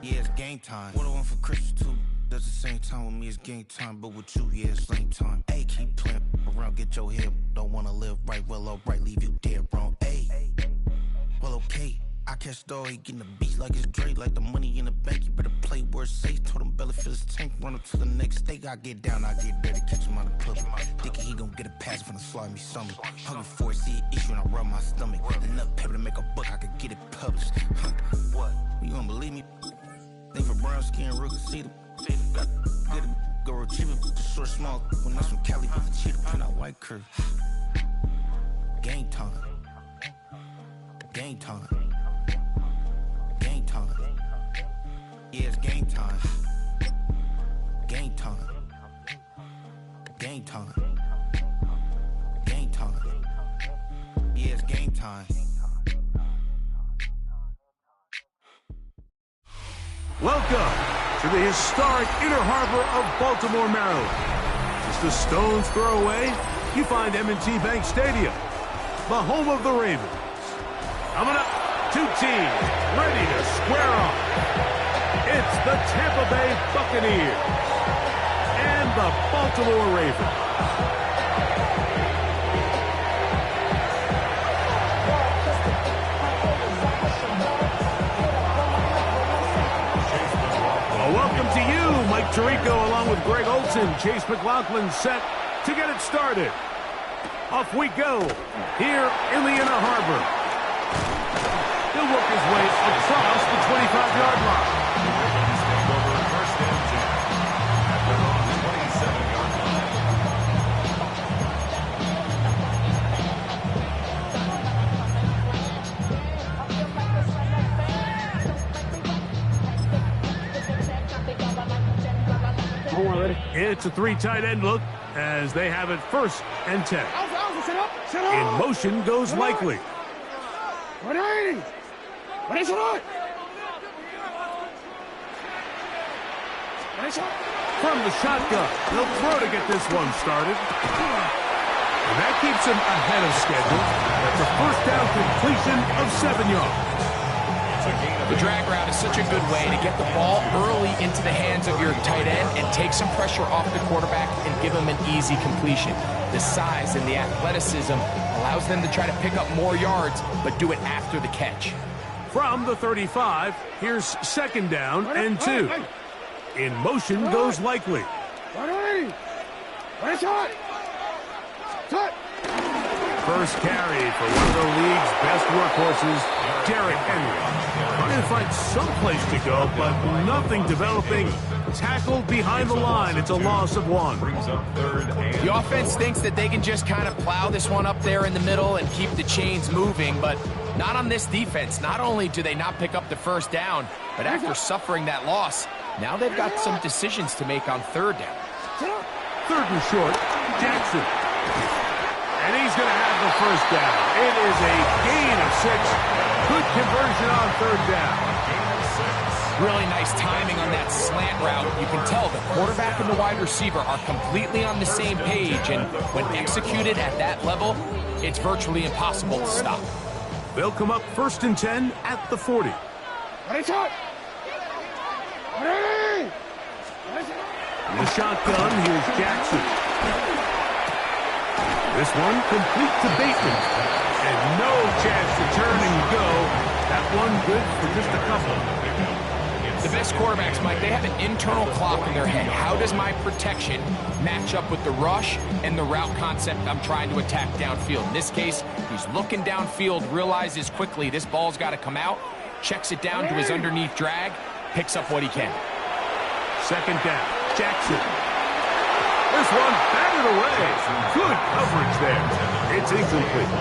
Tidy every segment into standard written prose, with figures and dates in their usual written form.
Yeah, it's game time. What I want for Christmas too. That's the same time with me, it's game time. But with you, yeah, it's lame time. Hey, keep playing around, get your head. Don't wanna live right, well, alright, leave you dead wrong. Hey, well, okay. I catch the dog, he getting the beats like it's Dre, like the money in the bank. You better play where it's safe. Told him Bella fill his tank, run up to the next stake. I get down, I get dirty, catch him on the club. Thinking he gon' get a pass from the slide me something. Hungry for it, see an issue and I rub my stomach. Enough paper to make a book, I could get it published. What? You don't believe me? Think for brown skin, real can see them. Got get it, go retrieve it, the short small. When that's from Cali, but the cheetah print out white curve. Game time. Game time. Game time. Yeah, it's game time. Game time. Game time. Game time. Yeah, it's game time. Welcome to the historic Inner Harbor of Baltimore, Maryland. Just a stone's throw away, you find M&T Bank Stadium, the home of the Ravens. Coming up, two teams ready to square off. It's the Tampa Bay Buccaneers and the Baltimore Ravens. Welcome to you, Mike Tirico, along with Greg Olson. Chase McLaughlin set to get it started. Off we go here in the Inner Harbor. He'll work his way across the 25-yard line. First and 10 at their own 27-yard line. It's a three tight end look as they have it first and 10. In motion goes Likely. From the shotgun, they'll throw to get this one started. And that keeps him ahead of schedule. That's a first down completion of 7 yards. The drag route is such a good way to get the ball early into the hands of your tight end and take some pressure off the quarterback and give him an easy completion. The size and the athleticism allows them to try to pick up more yards, but do it after the catch. From the 35, here's second down and 2. In motion goes Likely. First carry for one of the league's best workhorses, Derrick Henry. Trying to find some place to go, but nothing developing. Tackled behind the line. It's a loss of 1. The offense thinks that they can just kind of plow this one up there in the middle and keep the chains moving, but not on this defense. Not only do they not pick up the first down, but after suffering that loss, now they've got some decisions to make on third down. Third and short, Jackson. And he's going to have the first down. It is a gain of 6. Good conversion on third down. Really nice timing on that slant route. You can tell the quarterback and the wide receiver are completely on the same page, and when executed at that level, it's virtually impossible to stop. They'll come up first and 10 at the 40. In the shotgun, here's Jackson. This one complete to Bateman. And no chance to turn and go. That one good for just a couple. The best quarterbacks, Mike, they have an internal clock in their head. How does my protection match up with the rush and the route concept I'm trying to attack downfield? In this case, he's looking downfield, realizes quickly this ball's got to come out, checks it down to his underneath drag, picks up what he can. Second down, Jackson. This one batted away. Good coverage there. It's incomplete.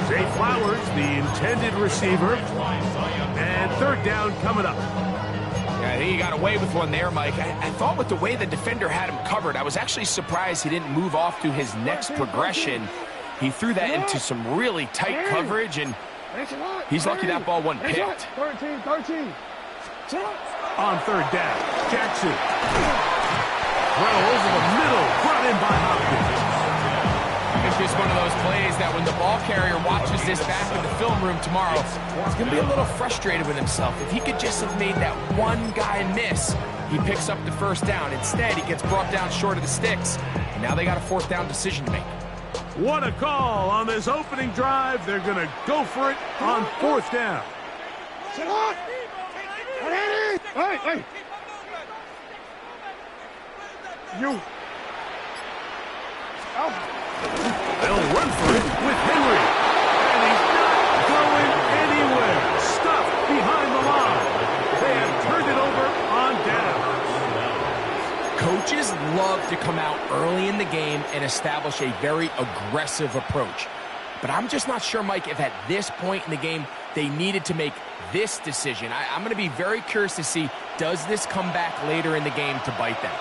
Zay Flowers, the intended receiver. And third down coming up. Yeah, I think he got away with one there, Mike. I thought with the way the defender had him covered, I was actually surprised he didn't move off to his next progression. He threw that into some really tight coverage, and he's lucky that ball wasn't picked. 13. On third down, Jackson. Well, over the middle, brought in by Hopkins. just one of those plays that when the ball carrier watches this back in the film room tomorrow, he's going to be a little frustrated with himself. If he could just have made that one guy miss, he picks up the first down. Instead, he gets brought down short of the sticks, and now they got a fourth down decision to make. What a call on this opening drive. They're going to go for it on fourth down. Hey! You. They'll run for it with Henry. And he's not going anywhere. Stuffed behind the line. They have turned it over on down. Coaches love to come out early in the game and establish a very aggressive approach. But I'm just not sure, Mike, if at this point in the game they needed to make this decision. I'm going to be very curious to see, does this come back later in the game to bite them?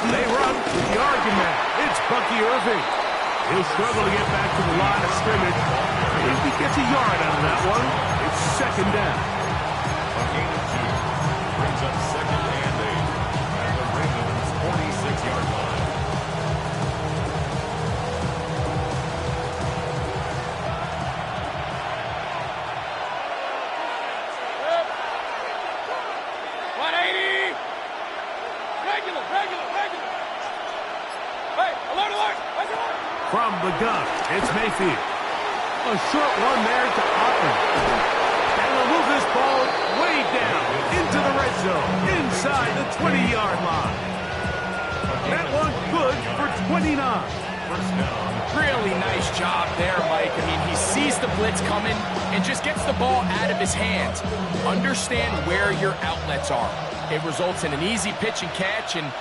They run with the argument. It's Bucky Irving. He'll struggle to get back to the line of scrimmage. If he gets a yard out of that one, it's second down. A gain of 2 brings up second and 8 at the Ravens' 46-yard line. From the gun, it's Mayfield. A short one there to Otten. And they'll move this ball way down into the red zone, inside the 20-yard line. That one good for 29. Really nice job there, Mike. I mean, he sees the blitz coming and just gets the ball out of his hands. Understand where your outlets are. It results in an easy pitch and catch and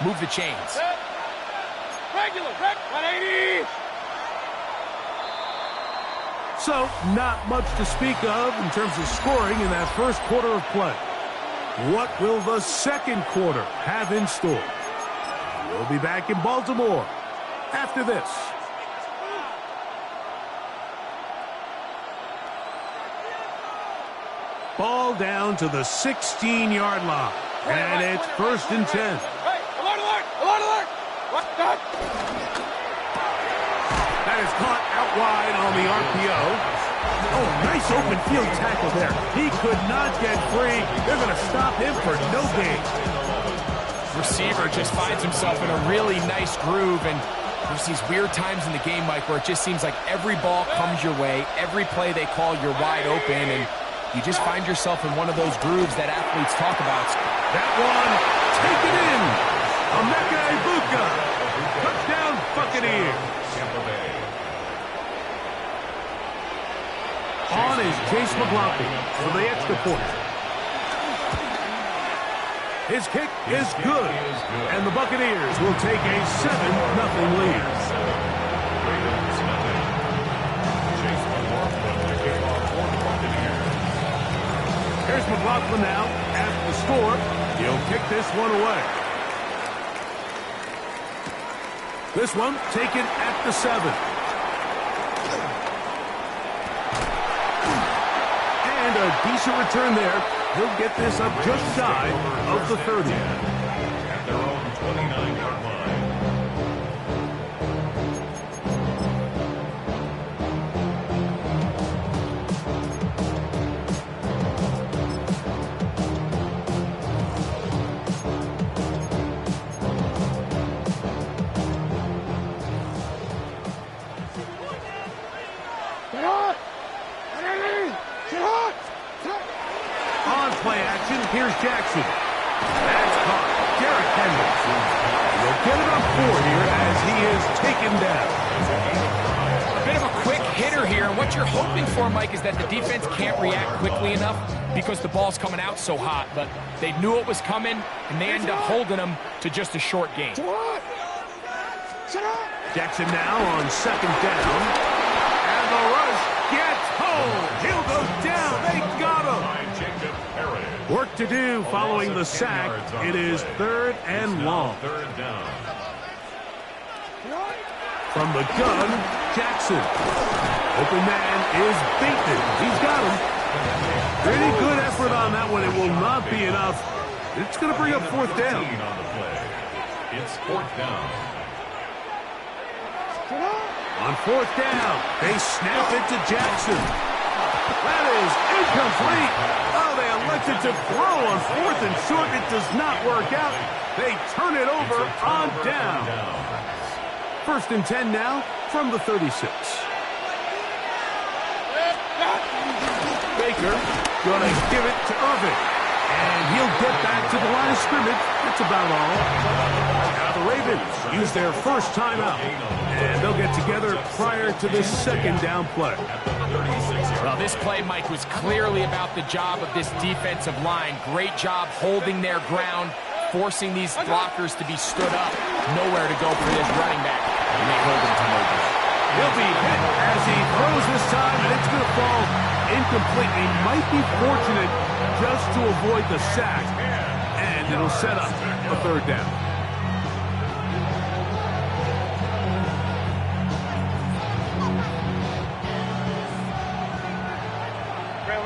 move the chains. Regular, 180. So, not much to speak of in terms of scoring in that first quarter of play. What will the second quarter have in store? We'll be back in Baltimore after this. Ball down to the 16-yard line. And it's first and 10. Hey, alert! That is caught out wide on the RPO. Oh, nice open field tackle there. He could not get free. They're going to stop him for no gain. Receiver just finds himself in a really nice groove, and there's these weird times in the game, Mike, where it just seems like every ball comes your way, every play they call, you're wide open, and you just find yourself in one of those grooves that athletes talk about. That one, taken in. Emeka Egbuka. Touchdown, Buccaneers. On is Chase McLaughlin for the extra point. His kick is good, and the Buccaneers will take a 7-0 lead. Here's McLaughlin now at the score. He'll kick this one away. This one taken at the 7. And a decent return there. He'll get this up just shy of the 30. At their own 29-yard line. Play action. Here's Jackson. That's caught. Derrick Henry. He'll get it on 4 here as he is taken down. A bit of a quick hitter here, and what you're hoping for, Mike, is that the defense can't react quickly enough because the ball's coming out so hot, but they knew it was coming, and they end up holding them to just a short gain. Jackson now on second down. And the rush gets home. He'll go down. They got him. Work to do following the sack. It is 3rd and long. Third down. From the gun, Jackson. Open man is Bateman. He's got him. Pretty good effort on that one. It will not be enough. It's going to bring up fourth down. On the play. It's fourth down. On fourth down, they snap it to Jackson. That is incomplete. Oh, they elected to throw on fourth and short. It does not work out. They turn it over on down. First and 10 now from the 36. Baker going to give it to Irving. And he'll get back to the line of scrimmage. That's about all. Now the Ravens use their first timeout. And they'll get together prior to this second down play. Well, this play, Mike, was clearly about the job of this defensive line. Great job holding their ground, forcing these blockers to be stood up. Nowhere to go for this running back. And they hold him to nowhere. He'll be hit as he throws this time, and it's going to fall incomplete. He might be fortunate just to avoid the sack, and it'll set up a third down.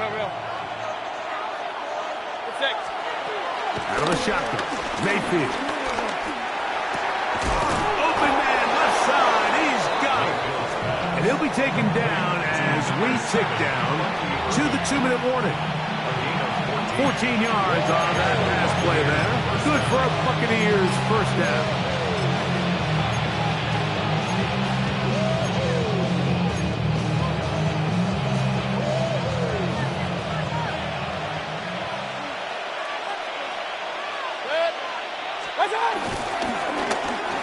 Real. It's 6. Out of the shotgun, Mayfield. Open man, left side, he's got it. And he'll be taken down as we tick down to the 2-minute warning. 14 yards on that pass play there. Good for a Buccaneers first down.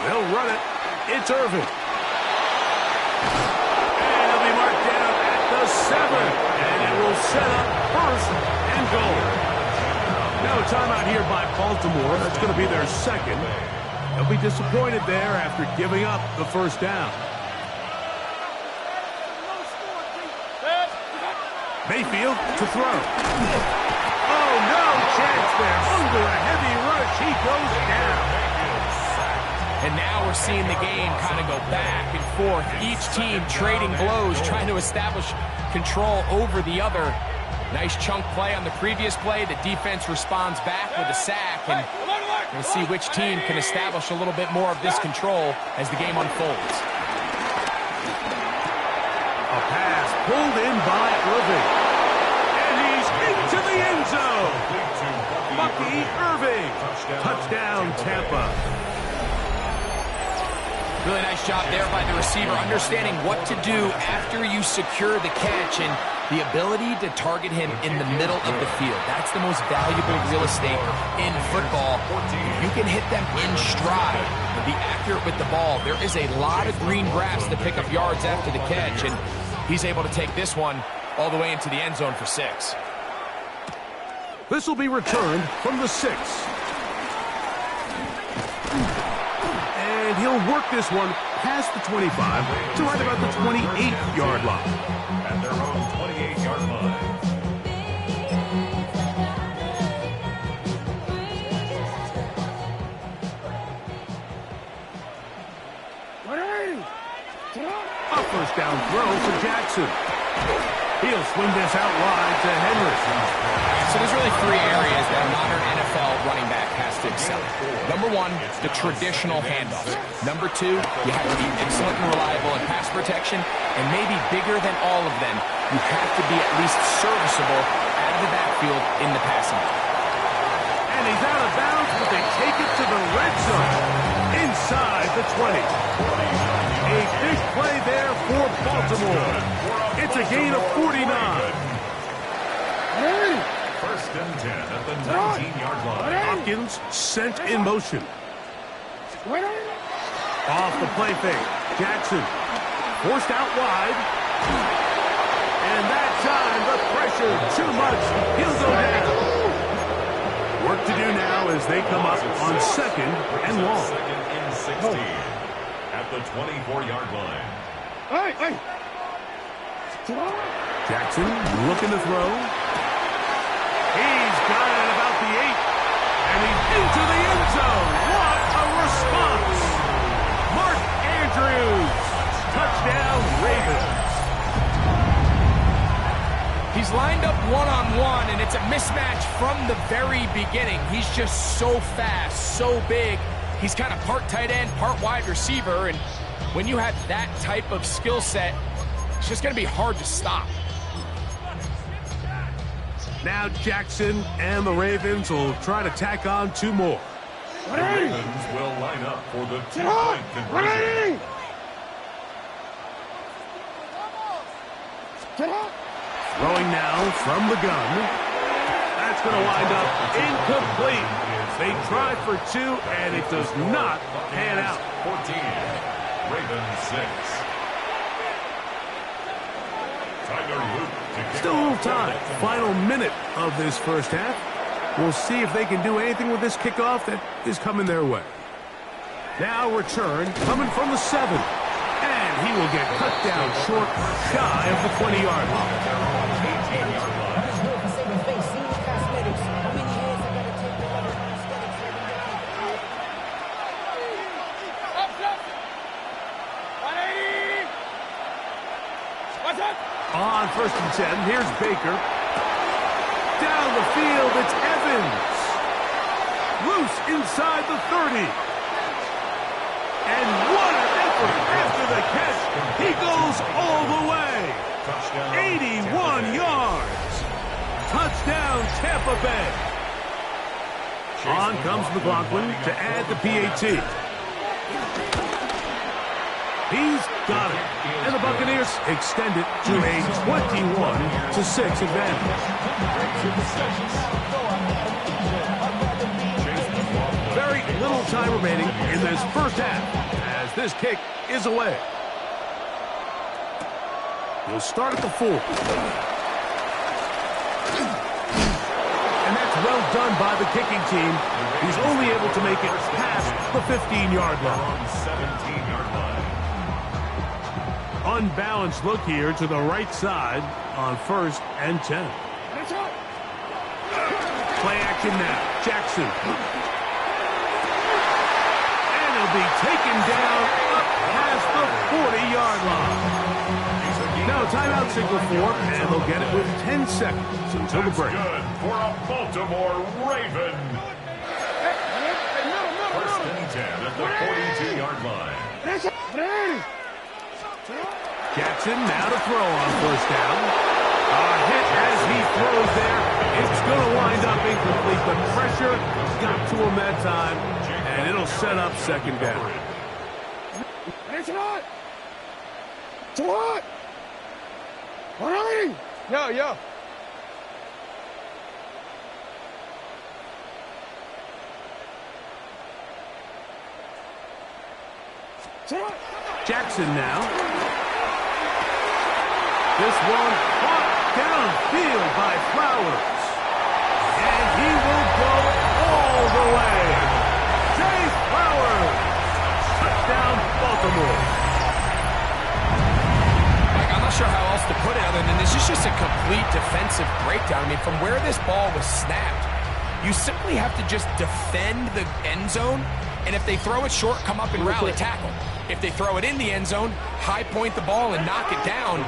They'll run it. It's Irving. And he'll be marked down at the 7. And it will set up first and goal. Now a timeout here by Baltimore. That's going to be their second. They'll be disappointed there after giving up the first down. Mayfield to throw. Oh, no chance there. Under a heavy rush, he goes down. And now we're seeing the game kind of go back and forth. Each team trading blows, trying to establish control over the other. Nice chunk play on the previous play. The defense responds back with a sack, and we'll see which team can establish a little bit more of this control as the game unfolds. A pass pulled in by Irving. And he's into the end zone. Bucky Irving. Touchdown, Tampa. Really nice job there by the receiver, understanding what to do after you secure the catch and the ability to target him in the middle of the field. That's the most valuable real estate in football. If you can hit them in stride and be accurate with the ball, there is a lot of green grass to pick up yards after the catch, and he's able to take this one all the way into the end zone for 6. This will be returned from the 6. And he'll work this one past the 25 to right about the 28-yard line. At their own 28-yard line. A first down throw for Jackson. He'll swing this out wide to Henry. So there's really 3 areas that a modern NFL running back has to excel. Number 1, the traditional handoff. Number 2, you have to be excellent and reliable in pass protection. And maybe bigger than all of them, you have to be at least serviceable out of the backfield in the passing game. And he's out of bounds, but they take it to the red zone. Inside the 20. A big play there for Baltimore. It's a gain of 49. First and 10 at the 19-yard line. Hopkins sent in motion. Off the play fake. Jackson forced out wide. And that time, the pressure too much. He'll go down. Work to do now as they come up on second and long. Second and 16 at the 24-yard line. Jackson looking to throw. He's got it at about the 8. And he's into the end zone. What a response. Mark Andrews. Touchdown, Ravens. He's lined up one-on-one, and it's a mismatch from the very beginning. He's just so fast, so big. He's kind of part tight end, part wide receiver, and when you have that type of skill set, it's just going to be hard to stop. Now Jackson and the Ravens will try to tack on 2 more. The Ravens will line up for the 2-point conversion. Throwing now from the gun. That's going to wind up incomplete. They try for 2, and it does not pan out. 14, Ravens 6. Tyler Luke. Still a little time. Final minute of this first half. We'll see if they can do anything with this kickoff that is coming their way. Now return coming from the 7. And he will get cut down short, shy of the 20-yard line. On 1st and 10, here's Baker. Down the field, it's Evans. Loose inside the 30. And what an effort after the catch. He goes all the way. 81 yards. Touchdown, Tampa Bay. On comes McLaughlin to add the PAT. He's got it. And the Buccaneers extend it to a 21-6 advantage. Very little time remaining in this first half as this kick is away. We'll start at the 4. And that's well done by the kicking team. He's only able to make it past the 15-yard line. 17-yard line. Unbalanced look here to the right side on 1st and 10. Play action now. Jackson. And he'll be taken down up past the 40-yard line. Now timeout signal for, and they'll get it with 10 seconds until the break. Good for a Baltimore Raven. 1st and 10 at the 42-yard line. Jackson now to throw on 1st down. A hit as he throws there. It's going to wind up incomplete. The pressure got to him that time, and it'll set up 2nd down. Yo. Jackson now. This one caught downfield by Flowers. And he will go all the way. Zay Flowers. Touchdown, Baltimore. Mike, I'm not sure how else to put it other than this is just a complete defensive breakdown. I mean, from where this ball was snapped, you simply have to just defend the end zone. And if they throw it short, come up and rally tackle. If they throw it in the end zone, high point the ball and knock it down.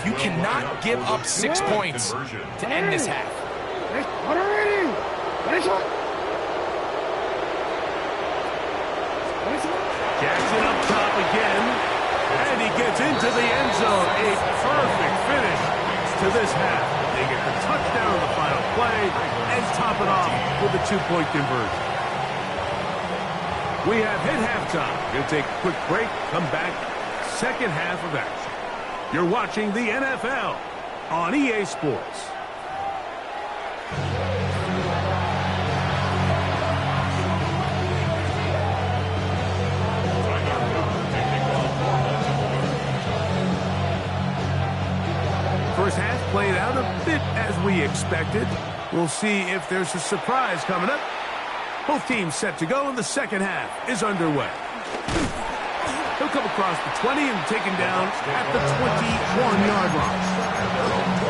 You cannot give up 6 points to end this half. Jackson up top again. And he gets into the end zone. A perfect finish to this half. They get the touchdown on the final play and top it off with a 2-point conversion. We have hit halftime. We'll take a quick break, come back, 2nd half of action. You're watching the NFL on EA Sports. First half played out a bit as we expected. We'll see if there's a surprise coming up. Both teams set to go, and the 2nd half is underway. He'll come across the 20 and taken down at the 21-yard line.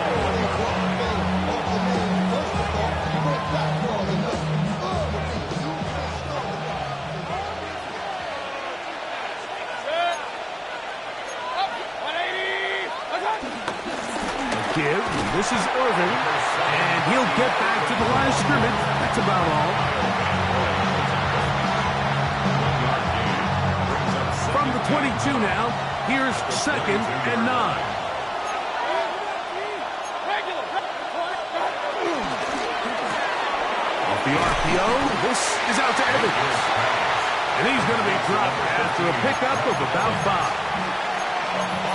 give. This is Irvin, and he'll get back to the line of scrimmage. That's about all. From the 22 now, here's 2nd and 9. Off the RPO, this is out to Evans. And he's going to be dropped after a pickup of about 5.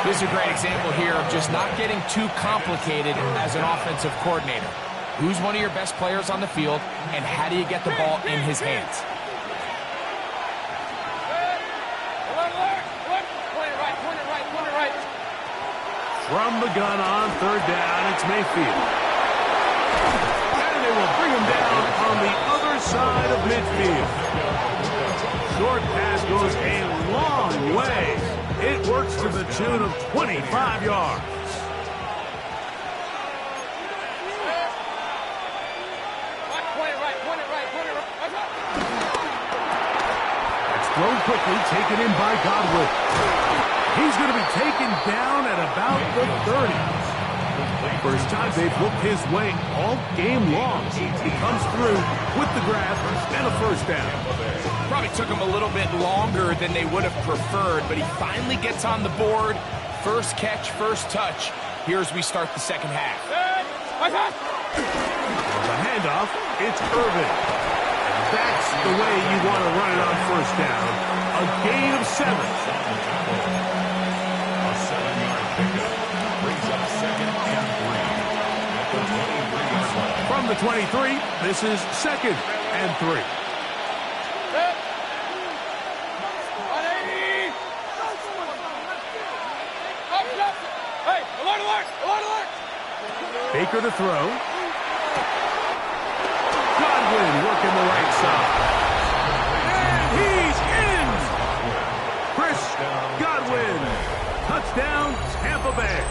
This is a great example here of just not getting too complicated as an offensive coordinator. Who's one of your best players on the field, and how do you get the ball in his hands? From the gun on 3rd down, it's Mayfield. And they will bring him down on the other side of midfield. Short pass goes a long way. It works to the tune of 25 yards. That's thrown quickly, taken in by Godwin. He's going to be taken down at about the 30. First time they've looked his way all game long. He comes through with the grab and a first down. Probably took him a little bit longer than they would have preferred, but he finally gets on the board. First catch, first touch. Here as we start the second half. On the handoff, it's Irvin. That's the way you want to run it on first down. A gain of 7. A 7-yard pickup brings up 2nd and 3 at the 23-yard line. From the 23, this is 2nd and 3. Baker to throw. Godwin working the right side. And he's in! Chris Godwin. Touchdown, Tampa Bay.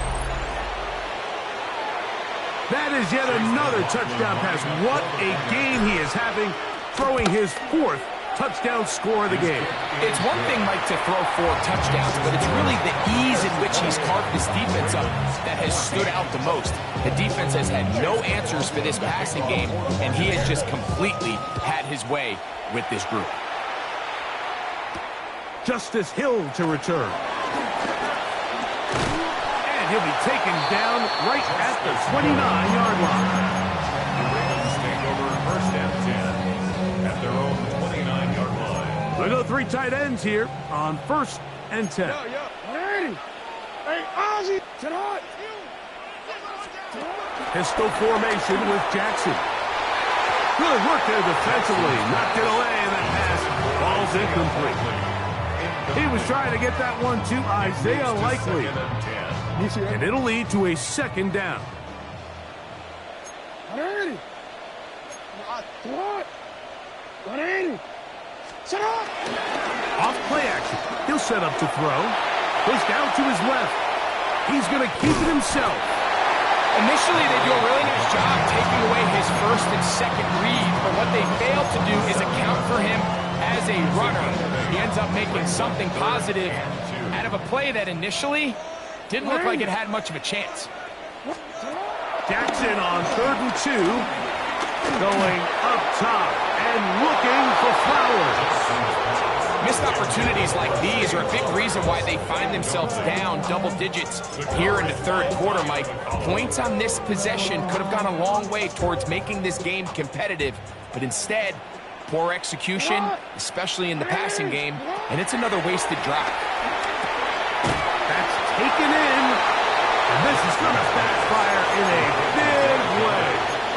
That is yet another touchdown pass. What a game he is having, throwing his 4th touchdown score of the game. It's one thing, Mike, to throw 4 touchdowns, but it's really the ease in which he's carved this defense up that has stood out the most. The defense has had no answers for this passing game, and he has just completely had his way with this group. Justice Hill to return. And he'll be taken down right at the 29-yard line. Take over 1st and 10 at their own 29-yard line. We'll go 3 tight ends here on 1st and 10. Hey, Ozzy, tonight. Pistol formation with Jackson. Good work there defensively. Knocked it away, and that pass falls incomplete. He was trying to get that one to Isaiah Likely. And it'll lead to a 2nd down. Off play action. He'll set up to throw. Goes down to his left. He's going to keep it himself. Initially, they do a really nice job taking away his 1st and 2nd read, but what they fail to do is account for him as a runner. He ends up making something positive out of a play that initially didn't look like it had much of a chance. Jackson on 3rd and 2. Going up top and looking for Flowers. Missed opportunities like these are a big reason why they find themselves down double digits here in the 3rd quarter, Mike. Points on this possession could have gone a long way towards making this game competitive, but instead, poor execution, especially in the passing game, and it's another wasted drive. That's taken in, and this is going to backfire in a big way.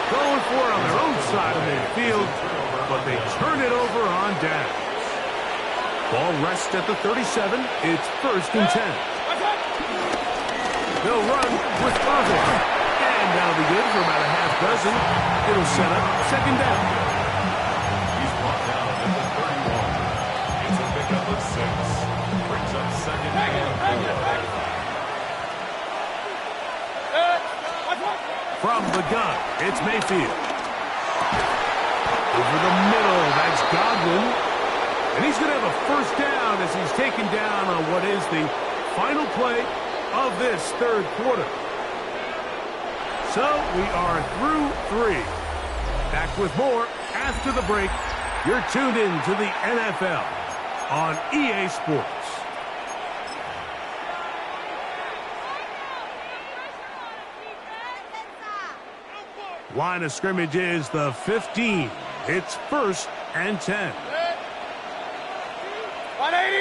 Going for it on their own side of midfield, but they turn it over on down. Ball rests at the 37. It's 1st and 10. They'll run with Irvin. And that'll be good for about a half dozen. It'll set up 2nd down. He's brought down at the 31. It's a pickup of 6. Brings up 2nd and 4. From the gun, it's Mayfield. Over the middle, that's Godwin. And he's going to have a 1st down as he's taken down on what is the final play of this 3rd quarter. So we are through 3. Back with more after the break. You're tuned in to the NFL on EA Sports. Line of scrimmage is the 15. It's 1st and 10. 180!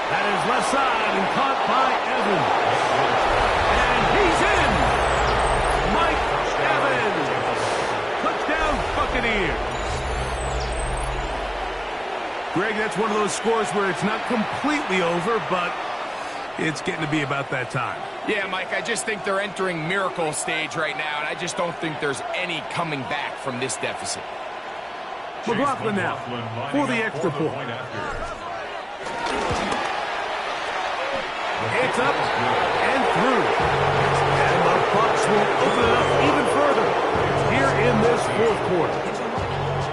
That is left side and caught by Evans. And he's in! Mike Evans! Touchdown Buccaneers! Greg, that's one of those scores where it's not completely over, but it's getting to be about that time. Yeah, Mike, I just think they're entering miracle stage right now, and I just don't think there's any coming back from this deficit. McLaughlin now for the extra point. It's up and through. And the Bucs will open it up even further here in this 4th quarter.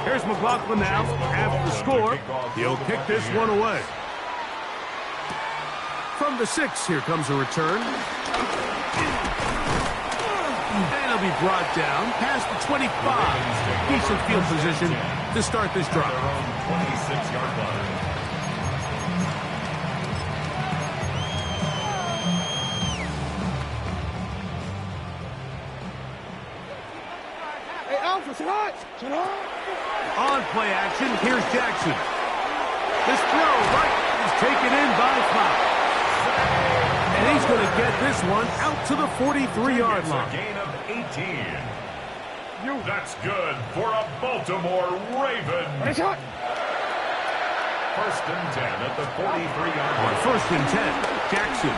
Here's McLaughlin now. After the score, he'll kick this one away. From the 6, here comes a return. And he'll be brought down past the 25. Decent field position to start this drive. 26-yard line. Hey, Alpha, tonight! On play action, here's Jackson. This throw right is taken in by Fox. And he's going to get this one out to the 43-yard line. A gain of 18. That's good for a Baltimore Raven. 1st and 10 at the 43-yard On line. 1st and 10, Jackson.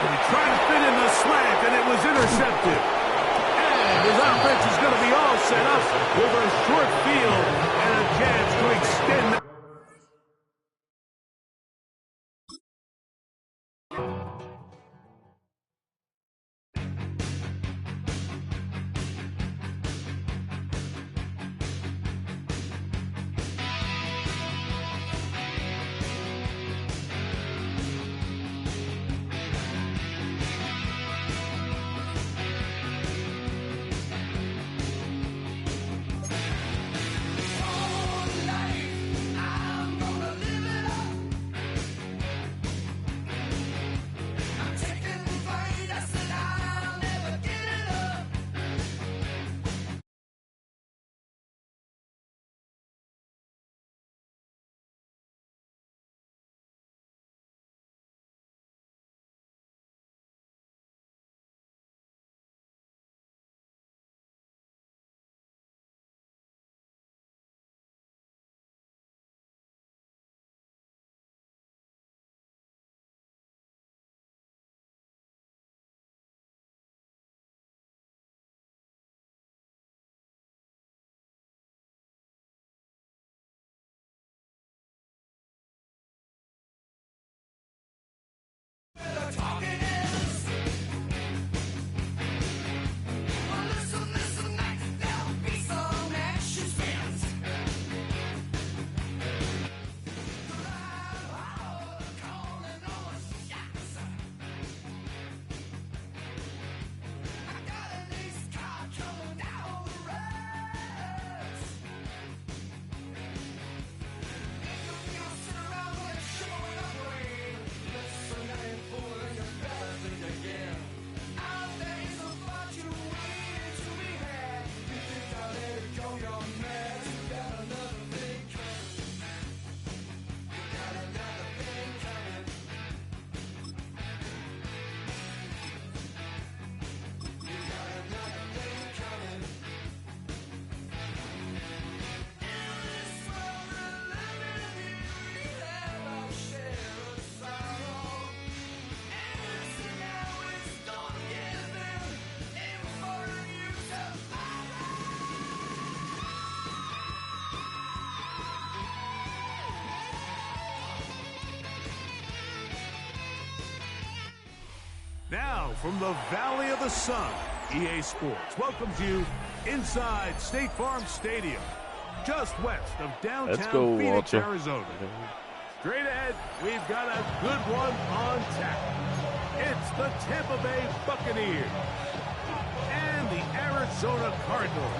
And he tried to fit in the slant, and it was intercepted. And his offense is going to be all set up with a short field and a chance to extend the... Now, from the Valley of the Sun, EA Sports welcomes you inside State Farm Stadium, just west of downtown Phoenix, Arizona. Straight ahead, we've got a good one on tap. It's the Tampa Bay Buccaneers and the Arizona Cardinals.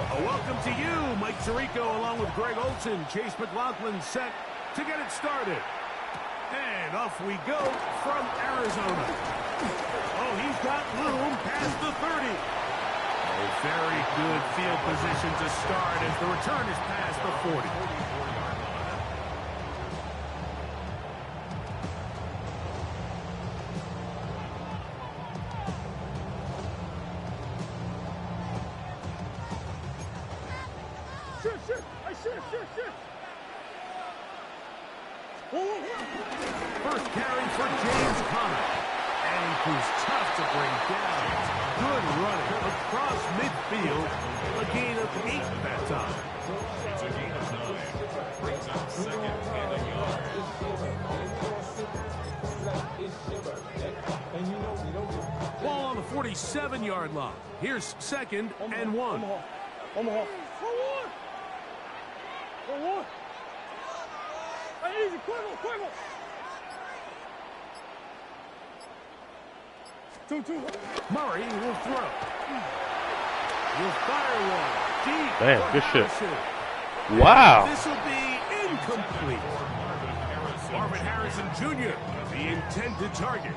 A welcome to you, Mike Tirico, along with Greg Olson. Chase McLaughlin set to get it started. And off we go from Arizona. Oh, he's got room past the 30. A very good field position to start as the return is past the 40. First carry for James Conner. And who's tough to bring down. Good running across midfield. A gain of 8 that time. It's a gain of 9. Brings up second and a yard. Ball on the 47-yard line. Here's second and 1. Omaha. Easy, quick. 2-2. Murray will throw. Will fire one. Deep. Damn, good shit. Wow. This will be incomplete. Marvin Harrison Jr., the intended target.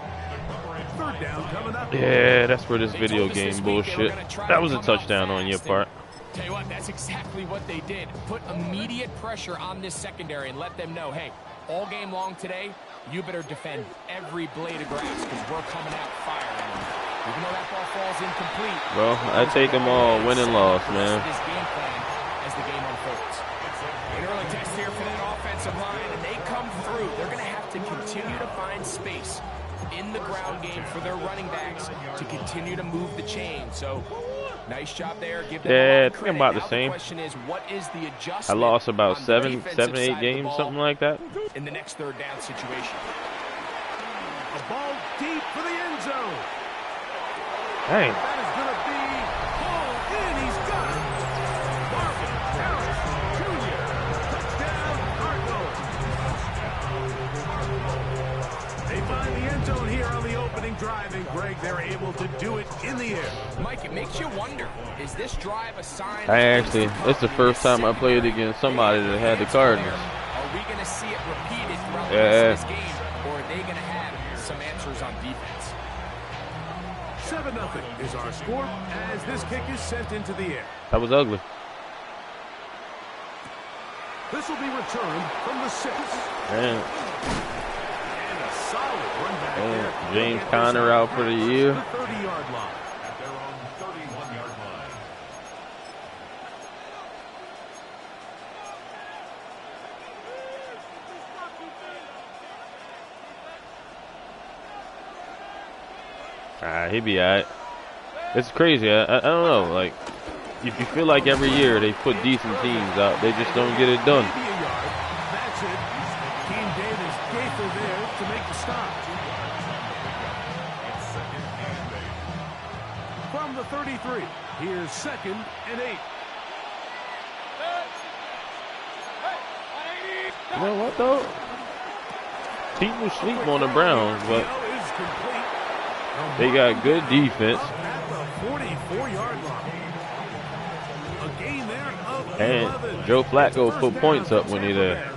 Third down coming up. Yeah, that's for this video game bullshit. That was a touchdown on your part. Tell you what, that's exactly what they did. Put immediate pressure on this secondary and let them know, hey, all game long today, you better defend every blade of grass because we're coming out firing. Even though that ball falls incomplete. Well, I take them all, win and loss, man. This game plan as the game unfolds. An early test here for that offensive line, and they come through. They're going to have to continue to find space in the ground game for their running backs to continue to move the chain. So, nice job there. Give them Yeah, I think I'm about the now same. The question is, what is the adjustment? I lost about on the 7, defensive 8 side of the games, ball something like that. in the next third down situation. A ball deep for the end zone. Dang. That is going to be pulled in. He's got it. Marvin Harris Jr. Touchdown, Cardinals. They find the end zone here on the opening drive, and Greg, they're able to do it in the air. Mike, it makes you wonder, is this drive a sign? It's the first time I played against somebody that had the Cardinals. Are we going to see it repeated throughout the Yeah. rest of this game, or are they going to have some answers on defense? 7-0 is our score as this kick is sent into the air. That was ugly. This will be returned from the 6. Man, And a solid run back there. James Conner out for the year. The 30-yard line. At their own 31-yard line. He'd be alright. It's crazy. I don't know. Like, you feel like every year they put decent teams out, they just don't get it done. Maybe a yard. That's it. Keem Davis Gaither there to make the stop. It's second and 8. From the 33, here's second and 8. You know what though? People sleep on the Browns, but Throw is complete. they got good defense. Up at the 44-yard line. A gain there of And 11. Joe Flacco First put down points for up when he Tampa there. Bay.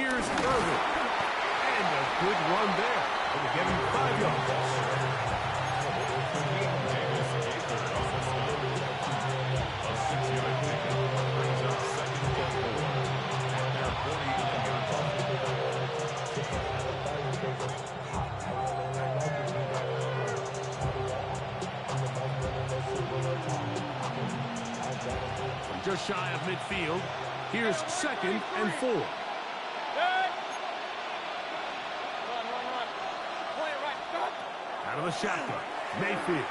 Here's Irvin. And a good run there. It'll get him 5 yards. A 6-yard pickup brings up second and 4 at their 41-yard line. From just shy of midfield, here's second and 4. Out of the shotgun, Mayfield.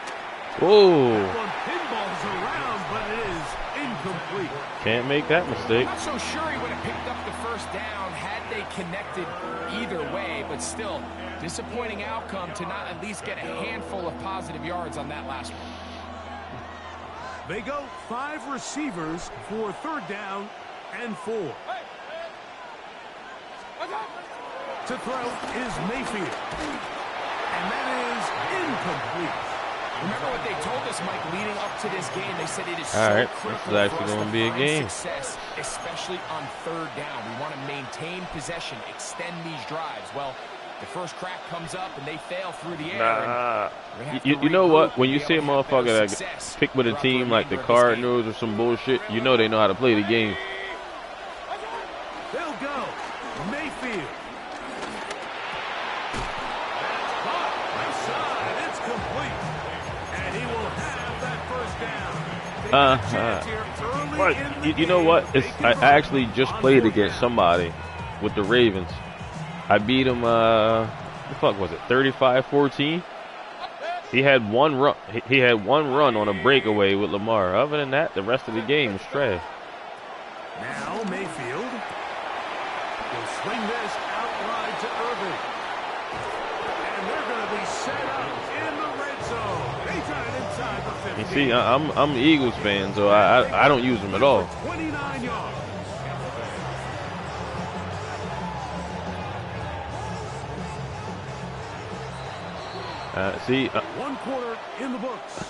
Whoa. One pinballs around, but it is incomplete. Can't make that mistake. Not so sure he would have picked up the first down had they connected either way, but still, disappointing outcome to not at least get a handful of positive yards on that last one. They go 5 receivers for 3rd down and 4. To throw is Mayfield. And that is incomplete. Remember what they told us, Mike, leading up to this game. They said it is All right, so critical this is actually for us gonna to be a find game. success, especially on 3rd down. We want to maintain possession, extend these drives. Well, the first crack comes up and they fail through the air. You know what? When you see a motherfucker that pick with a team like the Cardinals or some bullshit, you know they know how to play the game. They'll go. Mayfield. Left side. It's complete. And he will have that first down. But you know what? I actually just played against somebody with the Ravens. I beat him, the fuck was it, 35-14? He had one run. He had one run on a breakaway with Lamar. Other than that, the rest of the game was trash. Now Mayfield will swing this out wide to Irving. And they're going to be set up in the red zone. They got it inside the 50. You see, I'm an Eagles fan, so I don't use them at all. 29 yards. See, 1 quarter in the books.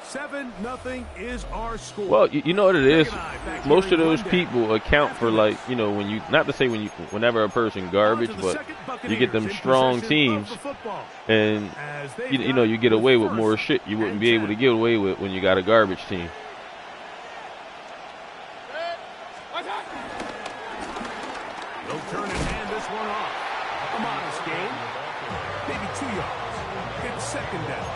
7-0 is our score. well, you know what it is. Most of those people account for, like, you know, when you, not to say whenever a person garbage, but you get them strong teams, and you know you get away with more shit you wouldn't be able to get away with when you got a garbage team. They'll turn and hand this one off. A modest gain. Maybe 2 yards. It's 2nd down.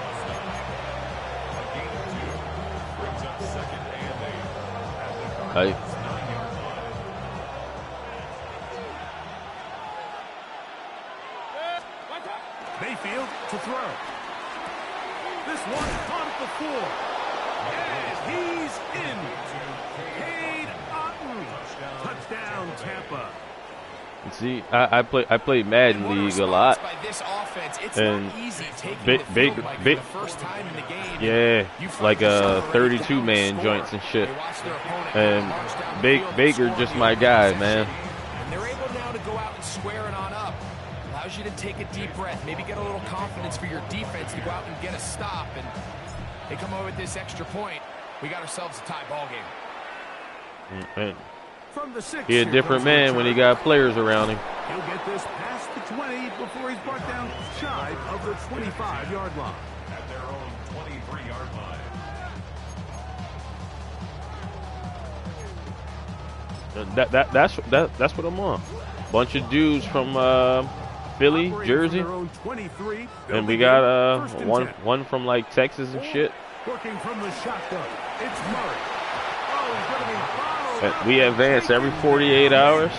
Brings up 2nd and 8. Right? Mayfield to throw. This one caught at the 4. And he's in. Cade Otton. Touchdown, Tampa. See, I play Madden League a lot, and yeah, like 32-man joints and shit. And Baker just my guy, man. And they're able now to go out and square it on up. Allows you to take a deep breath, maybe get a little confidence for your defense to go out and get a stop. And they come over with this extra point. We got ourselves a tie ball game. And From the 6, he a different man when he got players around him. He'll get this past the 20 before he's brought down shy of the 25-yard line. At their own 23-yard line. That's what I'm on. Bunch of dudes from Philly, Jersey, and we got one from like Texas and shit. Working from the shotgun, it's Murray. Oh, he's going to be followed. We advance every 48 hours.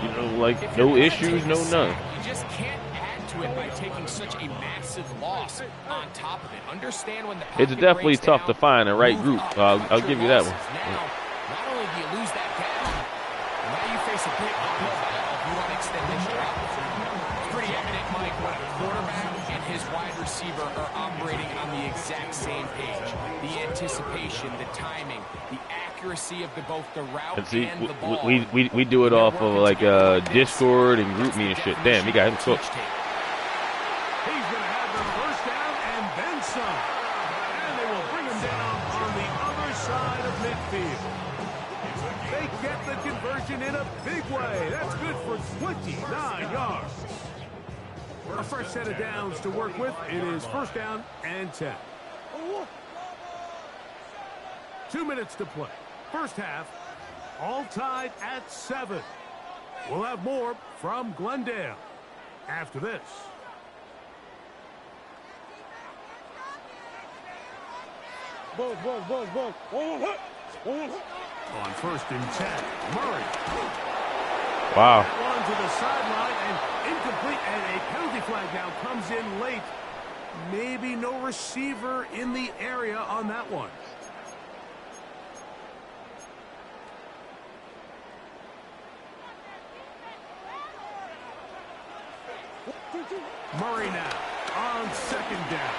You know, like no issues, no none. You just can't add to it by taking such a massive loss on top of it. Understand when the it's definitely tough to find the right group. I'll give you that one. Now, not only do you lose that down, now you face a big uphill battle if you want to extend this drive. It's pretty evident, Mike, when a quarterback and his wide receiver are operating on the exact same page. The anticipation, the timing, the accuracy of both the route and see, and the ball. We do it off of like Discord and GroupMe and shit. Damn, he got him cooked. He's going to have the first down and then some. And they will bring him down on the other side of midfield. They get the conversion in a big way. That's good for 29 yards. A fresh set of downs to work with. It is 1st down and 10. 2 minutes to play. First half, all tied at 7. We'll have more from Glendale after this. Ball. On 1st and 10, Murray. Wow. One to the sideline and incomplete, and a penalty flag now comes in late. Maybe no receiver in the area on that one. Murray now on 2nd down.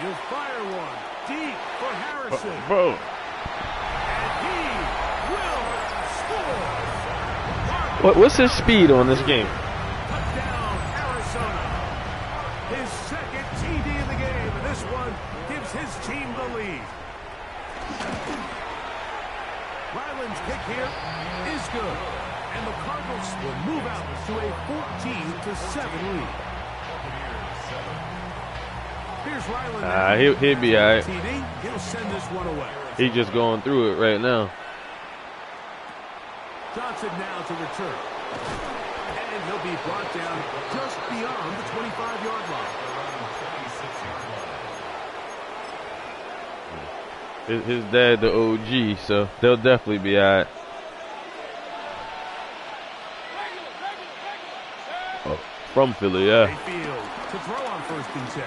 He'll fire one. deep for Harrison. Bro. And he will score. What's his speed on this game? Touchdown, Arizona. His second TD in the game, and this one gives his team the lead. Ryland's kick here is good, and the Cardinals will move out to a 14-7 lead. Here's Ryland. He'll be all right. TD. He'll send this one away. He's just going through it right now. Johnson now to return. And he'll be brought down just beyond the 25-yard line. His dad, the OG, so they'll definitely be all right. Oh, from Philly, yeah. Mayfield to throw on 1st and 10.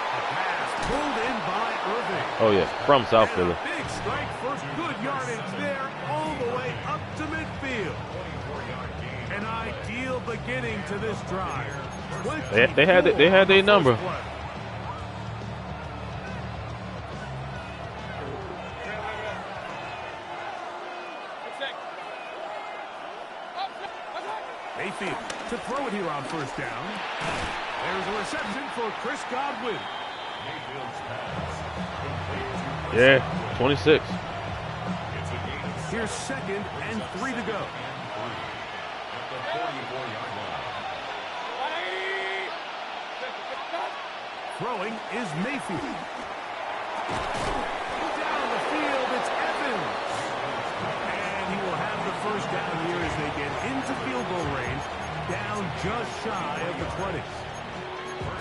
A pass pulled in by Irving. Oh, yeah, from South And Philly. a big strike for good yardage there all the way up to midfield. An ideal beginning to this drive. They had their number. Mayfield to throw it here on 1st down. There's a reception for Chris Godwin. Yeah, 26. Here's 2nd and 3 to go. Throwing is Mayfield. Down the field, it's Evans. And he will have the 1st down here as they get into field goal range, down just shy of the 20s.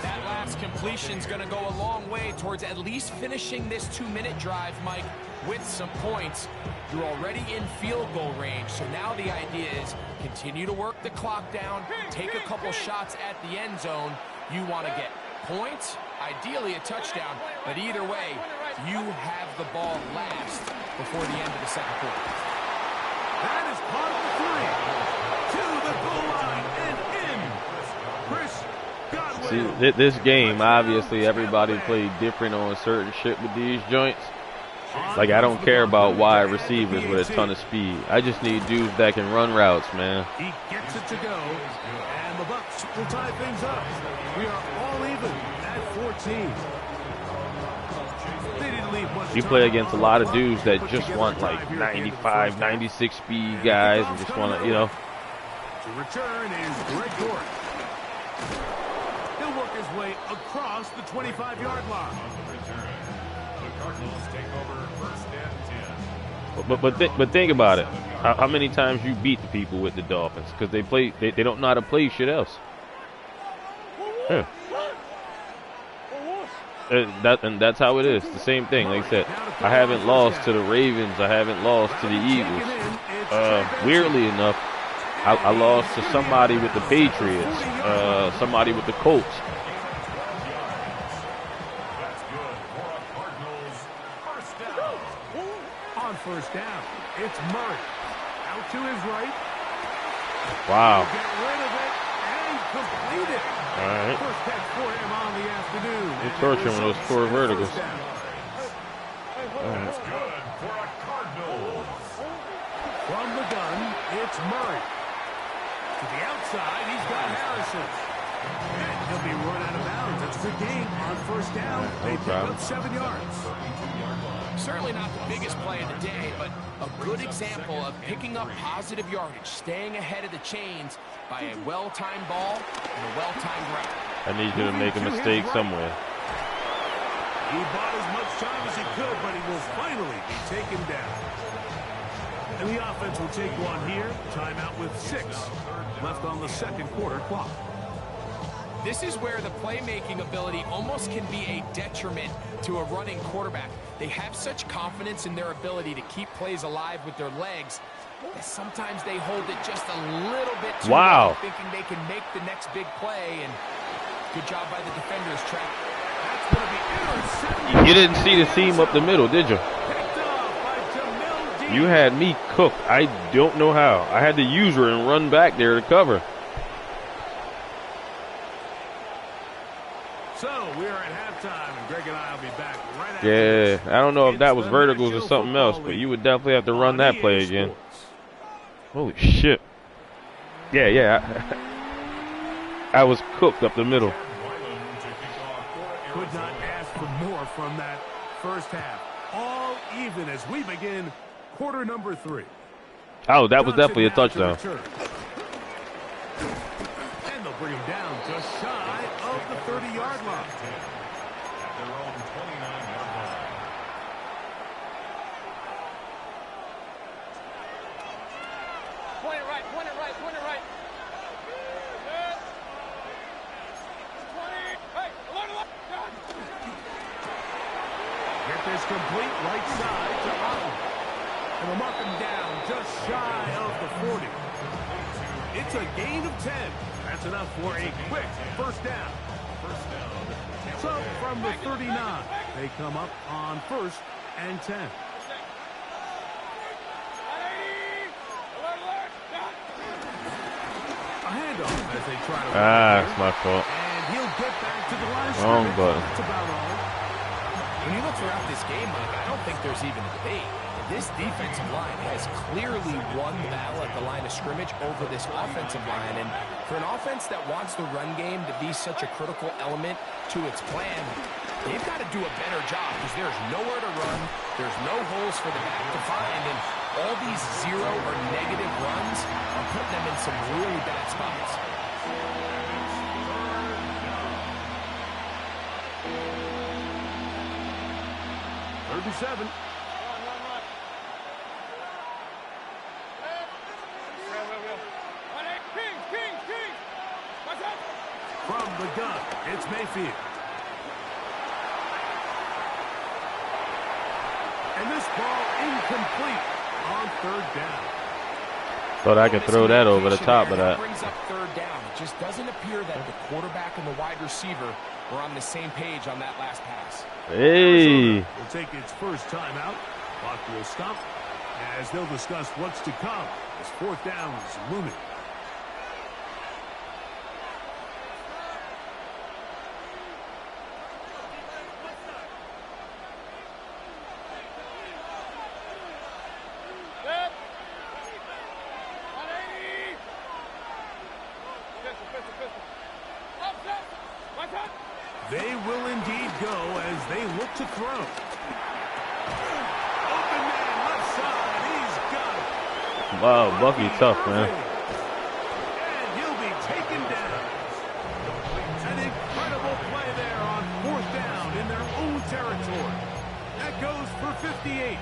That last completion's going to go a long way towards at least finishing this 2-minute drive, Mike, with some points. You're already in field goal range, so now the idea is continue to work the clock down, take a couple shots at the end zone. You want to get points, ideally a touchdown, but either way, you have the ball last before the end of the 2nd quarter. That is part of the 3 to the goal line and in. Chris Godwin. See, this game, obviously, everybody played different on certain shit with these joints. Like, I don't care about wide receivers with a ton of speed. I just need dudes that can run routes, man. He gets it to go, and the Bucs will tie things up. We are all even at 14. They didn't leave much You time play against a on lot the of clock dudes to that put just together want a like drive here at the end of the 95, first half. 96 speed guys and just want to, you know. To return is Greg Dortch. He'll work his way across the 25-yard line. The Cardinals take over 1st and 10. But think about it. How many times you beat the people with the Dolphins? Because they don't know how to play shit else. Yeah. And that's how it is. The same thing. Like I said, I haven't lost to the Ravens. I haven't lost to the Eagles. Weirdly enough, I lost to somebody with the Patriots. Somebody with the Colts. That's good for a Cardinals 1st down. On 1st down, it's Murray. Out to his right. Wow. Get rid of it and complete it. All right. First catch for him on the afternoon. You're torturing with those 4 verticals. That's good for a Cardinals. From the gun, it's Murray. To the outside, he's got Harrison. And he'll be run out of bounds. That's a good game on 1st down. They pick up 7 yards. Certainly not the biggest play of the day, but a good example of picking up positive yardage, staying ahead of the chains by a well-timed ball and a well-timed route. I need you to make a mistake somewhere. He bought as much time as he could, but he will finally be taken down. And the offense will take one here. Timeout with 6 left on the 2nd quarter clock. This is where the playmaking ability almost can be a detriment to a running quarterback. They have such confidence in their ability to keep plays alive with their legs that sometimes they hold it just a little bit too long, thinking they can make the next big play. And good job by the defenders, Trent. That's going to be intercepted. You didn't see the seam up the middle, did you? Picked off by Jamel Dean. You had me cooked. I don't know how. I had to use her and run back there to cover. So we're at halftime, and Greg and I will be back right after Yeah, I don't know if that was It's the verticals or National something else, Football but you would definitely have to run on that EA play again. Sports. Holy shit. Yeah. I was cooked up the middle. Could not ask for more from that first half. All even as we begin quarter number 3. Oh, that was Johnson definitely a now to touchdown. return. And they'll bring him down just shy of the 30-yard line. At their own 29-yard line. Point it right, point it right, point it right. 20. Hey, alert. Get this complete right side to Otton. And they'll mark him down just shy of the 40. It's a gain of 10. That's enough for a quick first down. So from the 39, they come up on 1st and 10. A handoff as they try to It's my fault. and he'll get back to the line of Wrong scrimmage. button. That's about all. When you look throughout this game, Mike, I don't think there's even a debate. This defensive line has clearly won the battle at the line of scrimmage over this offensive line. And for an offense that wants the run game to be such a critical element to its plan, they've got to do a better job because there's nowhere to run. There's no holes for the back to find. And all these zero or negative runs are putting them in some really bad spots. Third and 7. From the gun, it's Mayfield. And this ball incomplete on 3rd down. Thought I could throw that over the top of that. Brings up 3rd down. It just doesn't appear that the quarterback and the wide receiver were on the same page on that last pass. Hey. Will take its first timeout. Clock will stop as they'll discuss what's to come as 4th down is looming. They will indeed go as they look to throw. Open man left side. He's got it. Wow, Bucky tough, man. And he'll be taken down. An incredible play there on 4th down in their own territory. That goes for 58.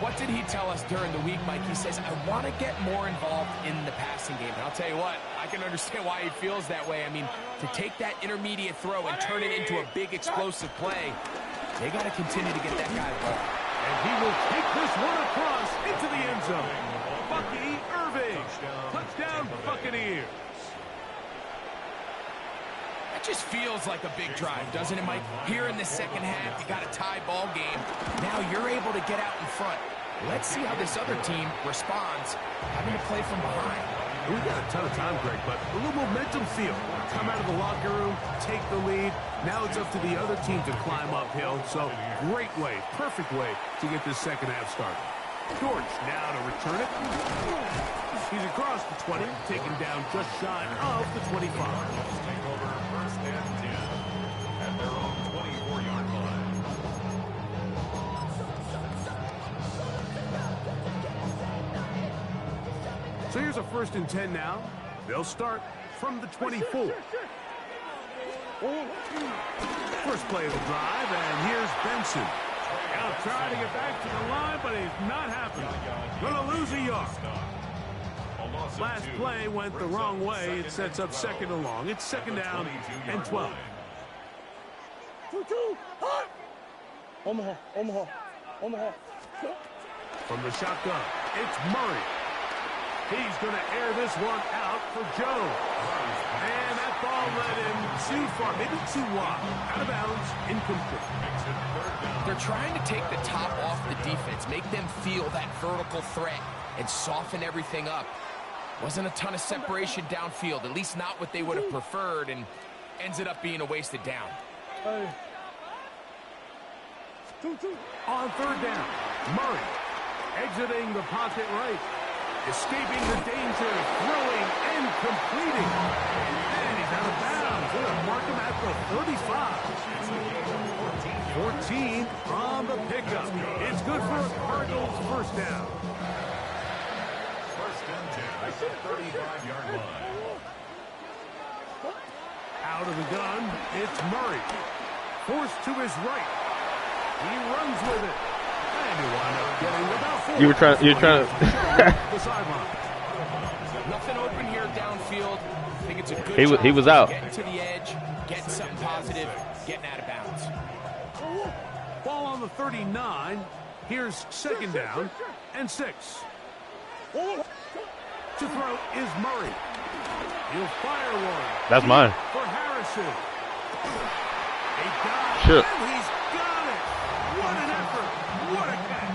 What did he tell us during the week, Mike? He says, I want to get more involved in the passing game. And I'll tell you what, I can understand why he feels that way. I mean, to take that intermediate throw and turn it into a big explosive play, they got to continue to get that guy the ball. And he will take this one across into the end zone. Bucky Irving. Touchdown, Buccaneers. That just feels like a big drive, doesn't it, Mike? Here in the second half, you got a tie ball game. Now you're able to get out in front. Let's see how this other team responds, having to play from behind. We got a ton of time, Greg, but a little momentum feel. Come out of the locker room, take the lead. Now it's up to the other team to climb uphill. So great way, perfect way to get this second half started. George now to return it. He's across the 20, taken down just shy of the 25. Take over 1st and 10 at their own 24-yard line. So here's a 1st and 10 now. They'll start from the 24. First play of the drive, and here's Benson. Now trying to get back to the line, but he's not happening. Gonna lose a yard. Last play went the wrong way. It sets up 2nd and long. It's 2nd down and 12. Omaha. From the shotgun, it's Murray. He's going to air this one out for Jones. And that ball led him too far, maybe too wide. Out of bounds, incomplete. They're trying to take the top off the defense, make them feel that vertical threat, and soften everything up. Wasn't a ton of separation downfield, at least not what they would have preferred, and ends it up being a wasted down. On third down, Murray exiting the pocket right, escaping the danger, throwing and completing. And he's out of bounds. We're going to mark him at the 35. 14 on the pickup. It's good for a Cardinals first down. First and 10 at the 35-yard line. Out of the gun, it's Murray. Forced to his right. He runs with it. And he wound up getting about 4. You're trying to. The sideline. Nothing open here downfield. I think it's a good He was out. Getting to the edge, getting something positive, getting out of bounds. Ball on the 39. Here's second down and 6. To throw is Murray. He'll fire one. That's mine. For Harrison. He got it. Shit. And he's got it. What an effort. What a catch.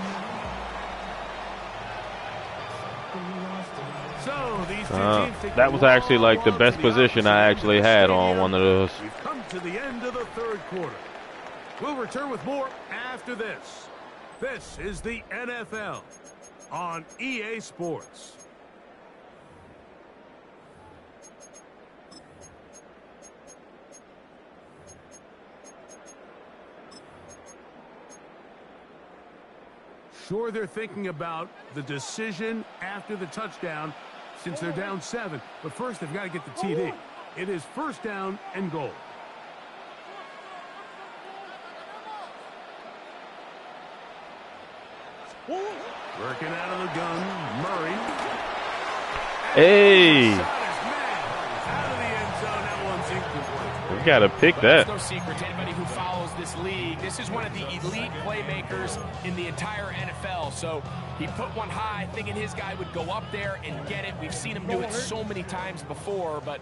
So these two teams take That was actually like the best position I actually had on one of those. We've come to the end of the third quarter. We'll return with more after this. This is the NFL on EA Sports. Sure, they're thinking about the decision after the touchdown since they're down 7. But first, they've got to get the TD. It is first down and goal. Working out of the gun, Murray. Hey, Shot is out of the end zone. That one's incomplete. we gotta pick But that. it's no secret to anybody who follows this league. This is one of the elite playmakers in the entire NFL. So he put one high, thinking his guy would go up there and get it. We've seen him do it so many times before, but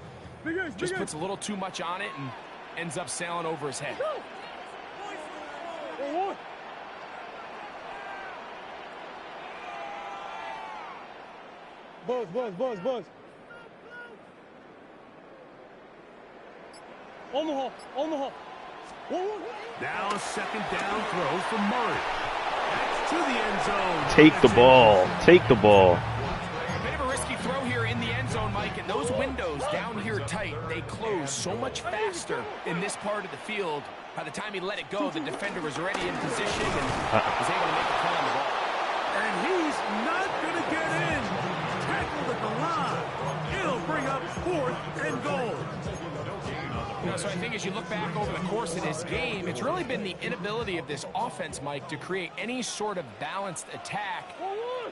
just puts a little too much on it and ends up sailing over his head. Buzz. Omaha. Now a second down throw from Murray. That's to the end zone. Take the ball. Take the ball. Bit of a risky throw here in the end zone, Mike, and those windows down here tight, they close so much faster in this part of the field. By the time he let it go, the defender was already in position and was able to make a play on the ball. And he's not going to get in. Tackled at the line. It'll bring up 4th and goal. You know, so I think as you look back over the course of this game, it's really been the inability of this offense, Mike, to create any sort of balanced attack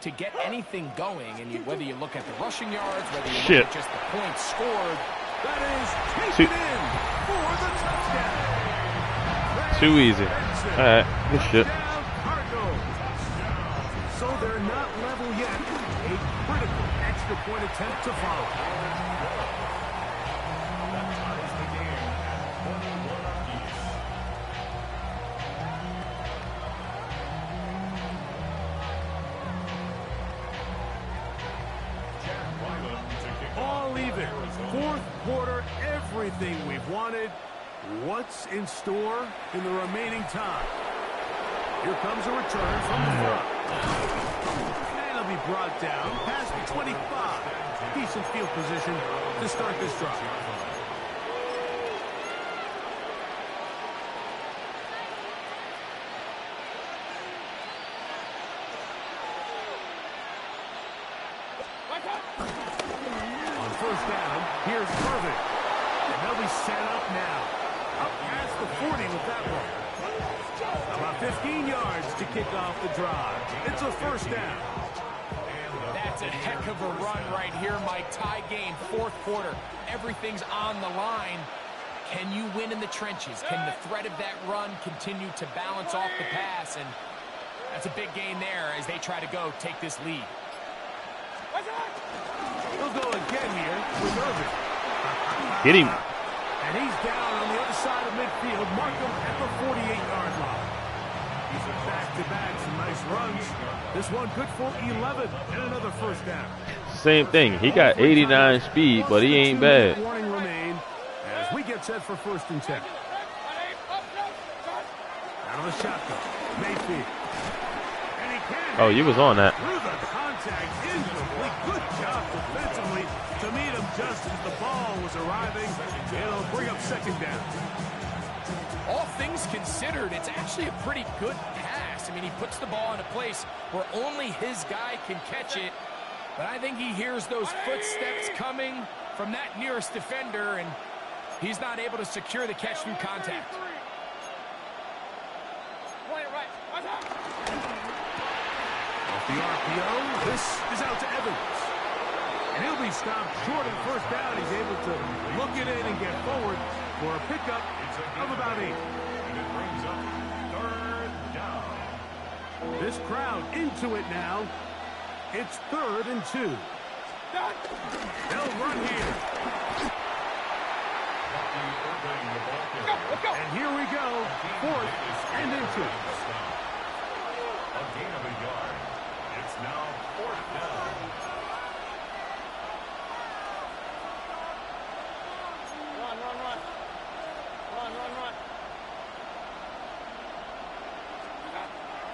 to get anything going. And whether you look at the rushing yards, whether you look at just the points scored. That is taken in for the touchdown. Too easy. All right, good shit. So they're not level yet. A critical extra point attempt to follow. All even. 4th quarter, everything we've wanted. What's in store in the remaining time? Here comes a return from the front. And it'll be brought down past the 25. Decent field position to start this drive. On first down, here's Irvin. And they'll be set up now. Up past the 40 with that one. About 15 yards to kick off the drive. It's a first down. That's a heck of a run right here, Mike. Tie game, 4th quarter. Everything's on the line. Can you win in the trenches? Can the threat of that run continue to balance off the pass? And that's a big gain there as they try to take this lead. He'll go again here with Irvin. Get him. And he's down on the other side of midfield. Mark him at the 48-yard line. These are back-to-back, some nice runs. This one good for 11 and another first down. Same thing. He got 89 speed, but he ain't bad. Warning remain as as we get set for 1st and 10. Out of the shotgun, Mayfield. And he can. Oh, you was on that. Through the contact, incomplete. Good job defensively to meet him just as the ball was arriving. It'll bring up 2nd down. All things considered, it's actually a pretty good pass. I mean, he puts the ball in a place where only his guy can catch it. But I think he hears those footsteps coming from that nearest defender, and he's not able to secure the catch through contact. Off the RPO, this is out to Evans. And he'll be stopped short of 1st down. He's able to look it in and get forward for a pickup of about 8. And it brings up 3rd down. This crowd into it now. It's 3rd and 2. They'll run here. And here we go. 4th and 2. A gain of a yard. It's now 4th down.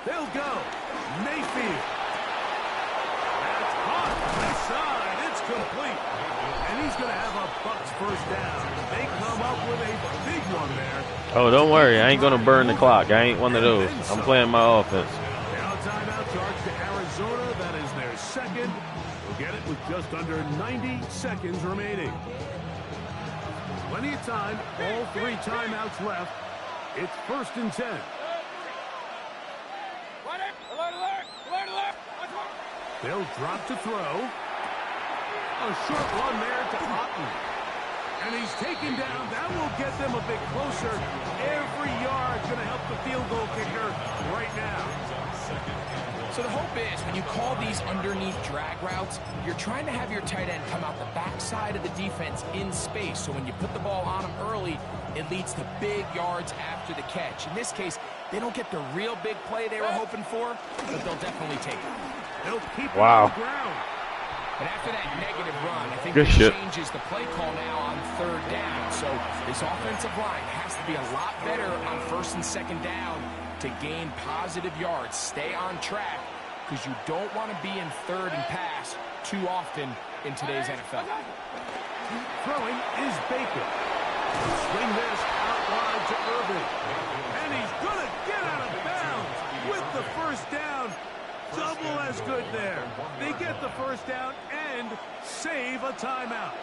They'll go. Mayfield. That's caught left side. It's complete. And he's going to have a Bucs 1st down. They come up with a big one there. Oh, don't worry. I ain't going to burn the clock. I ain't one of those. I'm playing my offense. Now timeout charge to Arizona. That is their 2nd. We'll get it with just under 90 seconds remaining. Plenty of time. All 3 timeouts left. It's 1st and 10. They'll drop to throw. A short one there to Otten. And he's taken down. That will get them a bit closer. Every yard going to help the field goal kicker right now. So the hope is when you call these underneath drag routes, you're trying to have your tight end come out the backside of the defense in space. So when you put the ball on him early, it leads to big yards after the catch. In this case, they don't get the real big play they were hoping for, but they'll definitely take it. They'll keep it Wow. on the ground. And after that negative run, I think Good this shit. changes the play call now on 3rd down. So this offensive line has to be a lot better on 1st and 2nd down to gain positive yards. Stay on track because you don't want to be in 3rd and pass too often in today's NFL. Throwing is Baker. Swing this out wide to Irvin. And he's going to get out of bounds with the 1st down. Double as good there. They get the 1st down and save a timeout.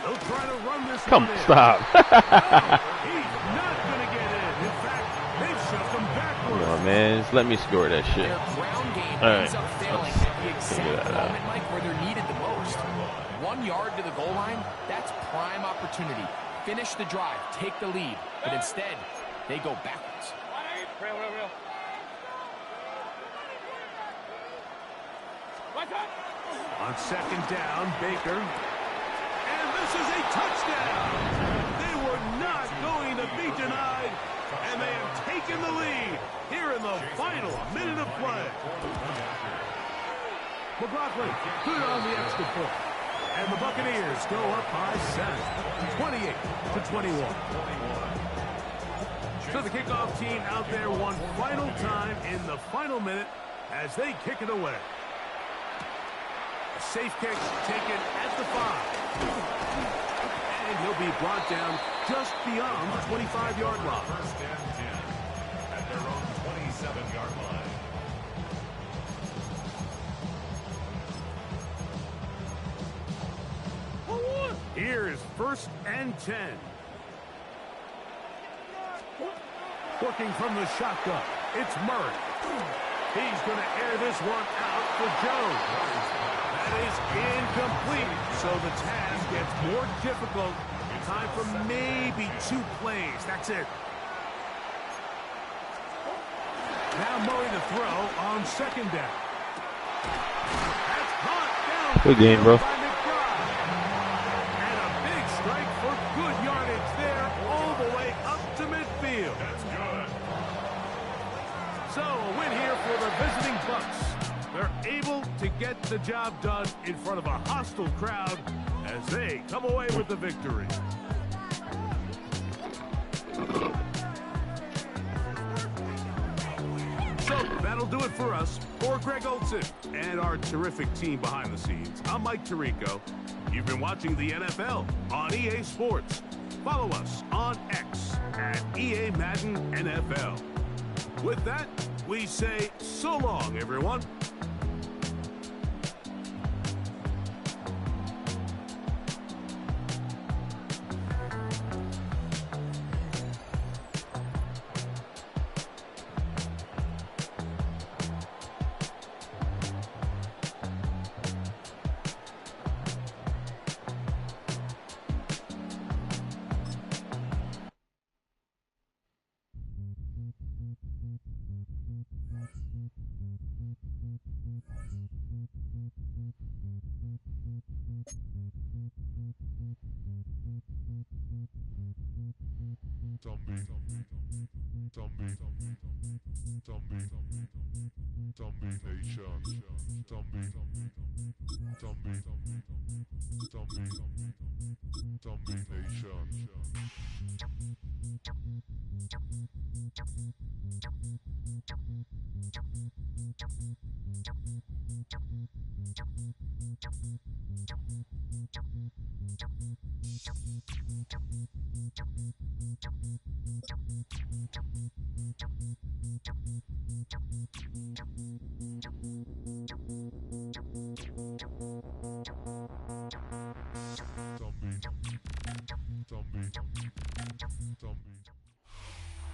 They'll try to run this Come, one in. stop. He's not going to get in. In fact, they've shoved him backwards. Come on, man. Just let me score that shit. Their ground game All right. ends up failing Let's at the figure exact that out. moment, Mike, where they're needed the most. 1 yard to the goal line, that's prime opportunity. Finish the drive, take the lead, but instead, they go backwards. On 2nd down, Baker. And this is a touchdown. They were not going to be denied, and they have taken the lead here in the final minute of play. McLaughlin good on the extra point. And the Buccaneers go up by 7, 28-21. So the kickoff team out there one final time in the final minute as they kick it away. A safe kick taken at the 5. And he'll be brought down just beyond the 25-yard line. 1st and 10 at their own 27-yard line. Here's 1st and 10. Working from the shotgun, it's Murray. He's going to air this one out for Jones. That is incomplete, so the task gets more difficult. Time for maybe 2 plays. That's it. Now Murray to throw on 2nd down. That's caught down. Good game, bro. By McBride. And a big strike for good yardage there all the way up to midfield. That's good. So a win here for the visiting Bucs. They're able to get the job done in front of a hostile crowd as they come away with the victory. So that'll do it for us. For Greg Olson and our terrific team behind the scenes, I'm Mike Tirico. You've been watching the NFL on EA Sports. Follow us on X at EA Madden NFL. With that, we say so long, everyone.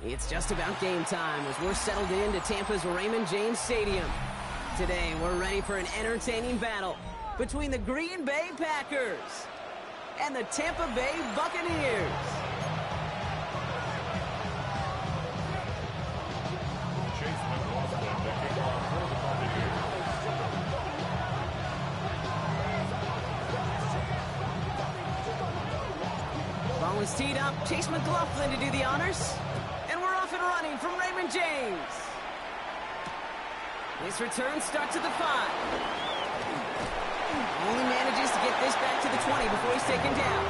It's just about game time as we're settled into Tampa's Raymond James Stadium. Today, we're ready for an entertaining battle between the Green Bay Packers and the Tampa Bay Buccaneers. Chase McLaughlin, the kickoff for the Buccaneers. Ball is teed up. Chase McLaughlin to do the honors. And we're off and running from Raymond James. This return starts at the 5. Only manages to get this back to the 20 before he's taken down.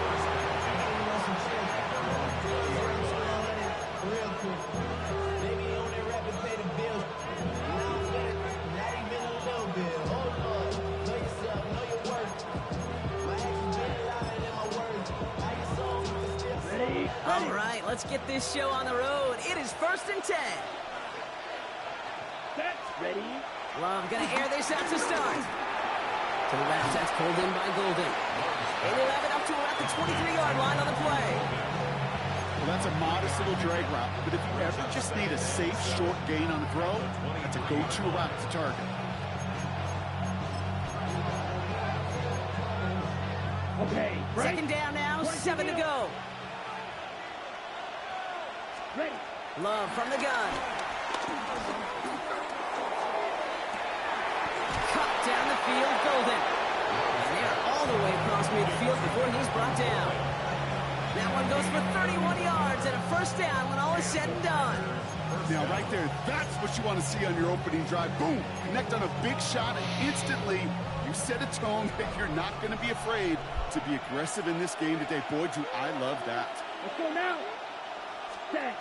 All right, let's get this show on the road. It is 1st and 10. That's ready. Love gonna air this out to start. To the left, that's pulled in by Golden. And they'll have it up to about the 23-yard line on the play. Well, that's a modest little drag route, but if you ever just need a safe, short gain on the throw, that's a go-to route to target. Okay, ready. Second down now, 7 to go. Ready. Love from the gun. Cut down the field, Golden. And they're all the way across midfield before he's brought down. That one goes for 31 yards and a first down when all is said and done. Now, right there, that's what you want to see on your opening drive. Boom! Connect on a big shot, and instantly you set a tone that you're not going to be afraid to be aggressive in this game today. Boy, do I love that. Let's go now. Set.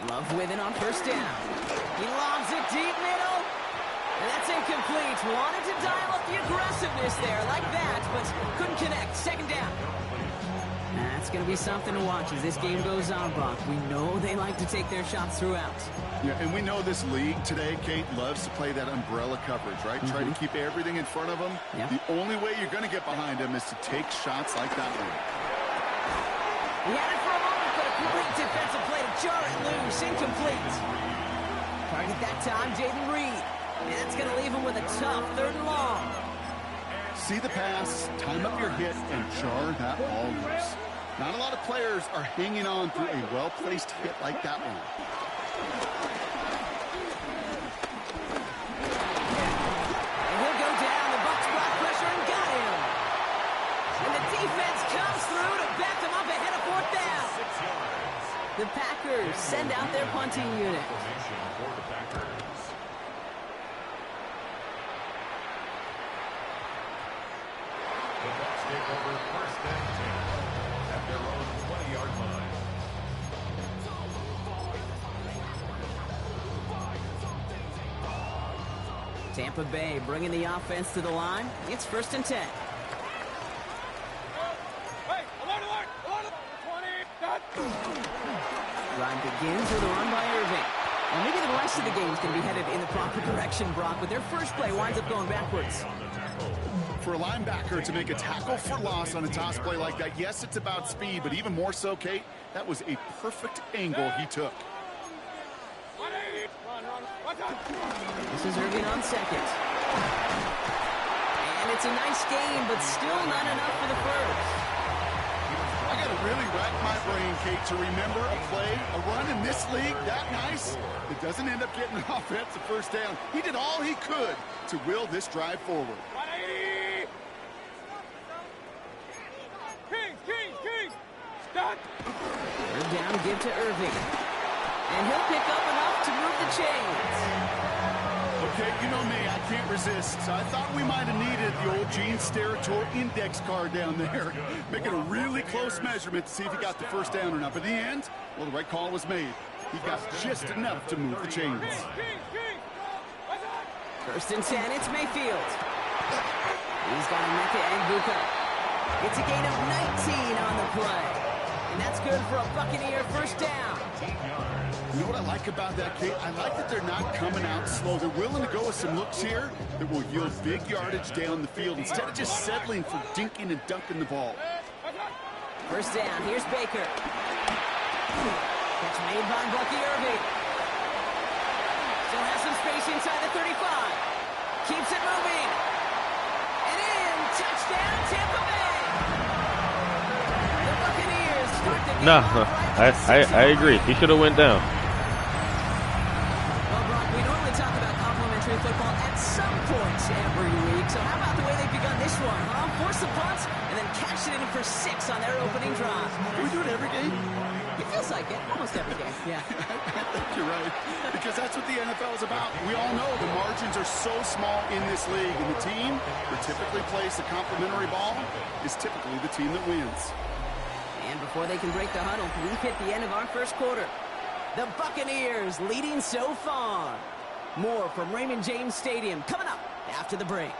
Love with it on first down. He lobs it deep middle. And that's incomplete. Wanted to dial up the aggressiveness there like that, but couldn't connect. Second down. That's going to be something to watch as this game goes on, Brock. We know they like to take their shots throughout. Yeah, and we know this league today, Kate, loves to play that umbrella coverage, right? Try to keep everything in front of them. Yep. The only way you're going to get behind them is to take shots like that one. He had it for a moment, but a great defensive play to jar it loose. Incomplete. Target that time, Jaden Reed. And that's going to leave him with a tough 3rd and long. See the pass, time up your hit, and jar that ball loose. Not a lot of players are hanging on through a well-placed hit like that one. And he'll go down. The Bucs block pressure and got him. And the defense comes through to back them up ahead of 4th down. The Packers send out their punting unit. For the Packers. take over first and 10 at their own 20-yard line. Tampa Bay bringing the offense to the line. It's first and 10. Run begins with a run by Irving. And maybe the rest of the game is going to be headed in the proper direction, Brock, but their first play winds up going backwards. For a linebacker to make a tackle for loss on a toss play like that, yes, it's about speed, but even more so, Kate, that was a perfect angle he took. This is Irving on second. And it's a nice game, but still not enough for the first. I got to really rack my brain, Kate, to remember a play, a run in this league that nice that doesn't end up getting an offensive first down. He did all he could to will this drive forward. Kings, stop. Third down, give to Irving. And he'll pick up enough to move the chains. Okay, you know me, I can't resist. So I thought we might have needed the old Gene Steratore index card down there. Making a really close measurement to see if he got the first down or not. But in the end, well, the right call was made. He got just enough to move the chains. First and 10, it's Mayfield. He's got Emeka Egbuka. It's a gain of 19 on the play. And that's good for a Buccaneer first down. You know what I like about that, Kate? I like that they're not coming out slow. They're willing to go with some looks here that will yield big yardage down the field instead of just settling for dinking and dunking the ball. First down, here's Baker. Catch made by Bucky Irving. Still has some space inside the 35. Keeps it moving. And in, touchdown, Tampa Bay. The Buccaneers start the game off right. I agree. He should have went down. Football at some point every week. So how about the way they've begun this one, huh? Force the punts and then cash it in for 6 on their opening drive. Do we do it every game? It feels like it. Almost every game, yeah. I think you're right. Because that's what the NFL is about. We all know the margins are so small in this league. And the team that typically plays the complimentary ball is typically the team that wins. And before they can break the huddle, we've hit the end of our first quarter. The Buccaneers leading so far. More from Raymond James Stadium coming up after the break.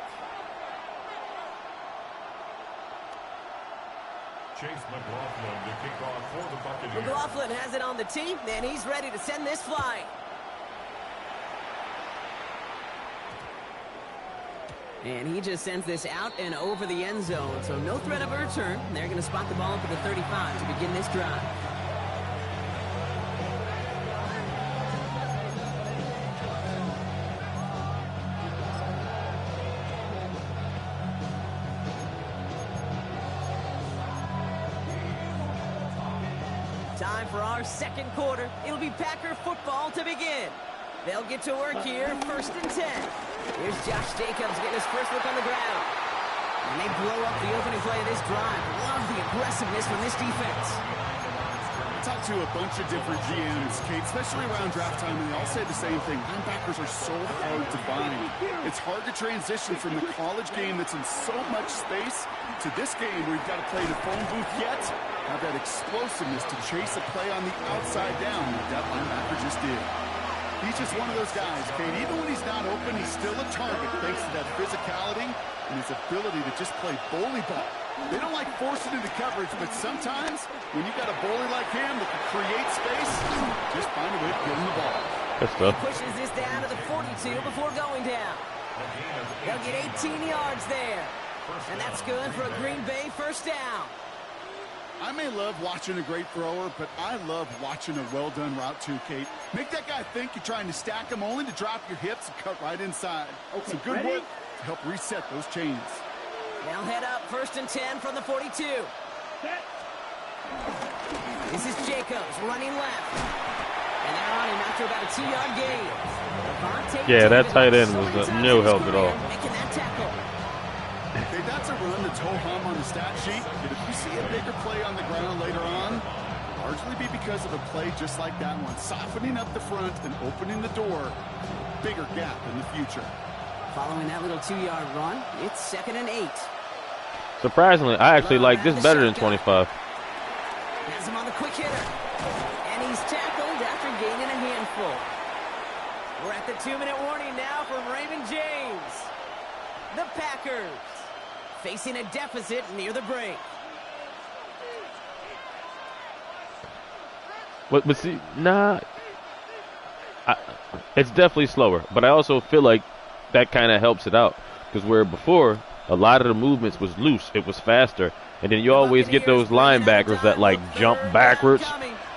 Chase McLaughlin to kick off for the Buccaneers. McLaughlin has it on the tee, and he's ready to send this flying. And he just sends this out and over the end zone, so no threat of a return. They're going to spot the ball up at the 35 to begin this drive. Time for our second quarter. It'll be Packer football to begin. They'll get to work here, first and 10. Here's Josh Jacobs getting his first look on the ground. And they blow up the opening play of this drive. Love the aggressiveness from this defense. I talked to a bunch of different GMs, Kate, especially around draft time, and they all say the same thing. Linebackers are so hard to find. It's hard to transition from the college game that's in so much space to this game where you've got to play in a phone booth yet have that explosiveness to chase a play on the outside down like that linebacker just did. He's just one of those guys, Kate. Even when he's not open, he's still a target thanks to that physicality and his ability to just play bully ball. They don't like forcing into coverage, but sometimes when you got a bully like him that can create space, just find a way to get him the ball. Good stuff. He pushes this down to the 42 before going down. They'll get 18 yards there. And that's good for a Green Bay first down. I may love watching a great thrower, but I love watching a well-done route too, Kate. Make that guy think you're trying to stack him only to drop your hips and cut right inside. Okay, some good work to help reset those chains. They'll head up first and 10 from the 42. This is Jacobs running left. And they're on him after about a 2-yard gain. Yeah, that tight end was no help at all. Making that tackle. Okay, that's a run that's ho-hum on the stat sheet. But if you see a bigger play on the ground later on, largely be because of a play just like that one. Softening up the front and opening the door. Bigger gap in the future. Following that little 2-yard run, it's 2nd and 8. Surprisingly, I actually like this better than 25. Has him on the quick hitter. And he's tackled after gaining a handful. We're at the 2-minute warning now from Raymond James. The Packers facing a deficit near the break. But see, nah, it's definitely slower. But I also feel like that kind of helps it out. Because where before, a lot of the movements was loose. It was faster. And then you always get those linebackers that, like, jump backwards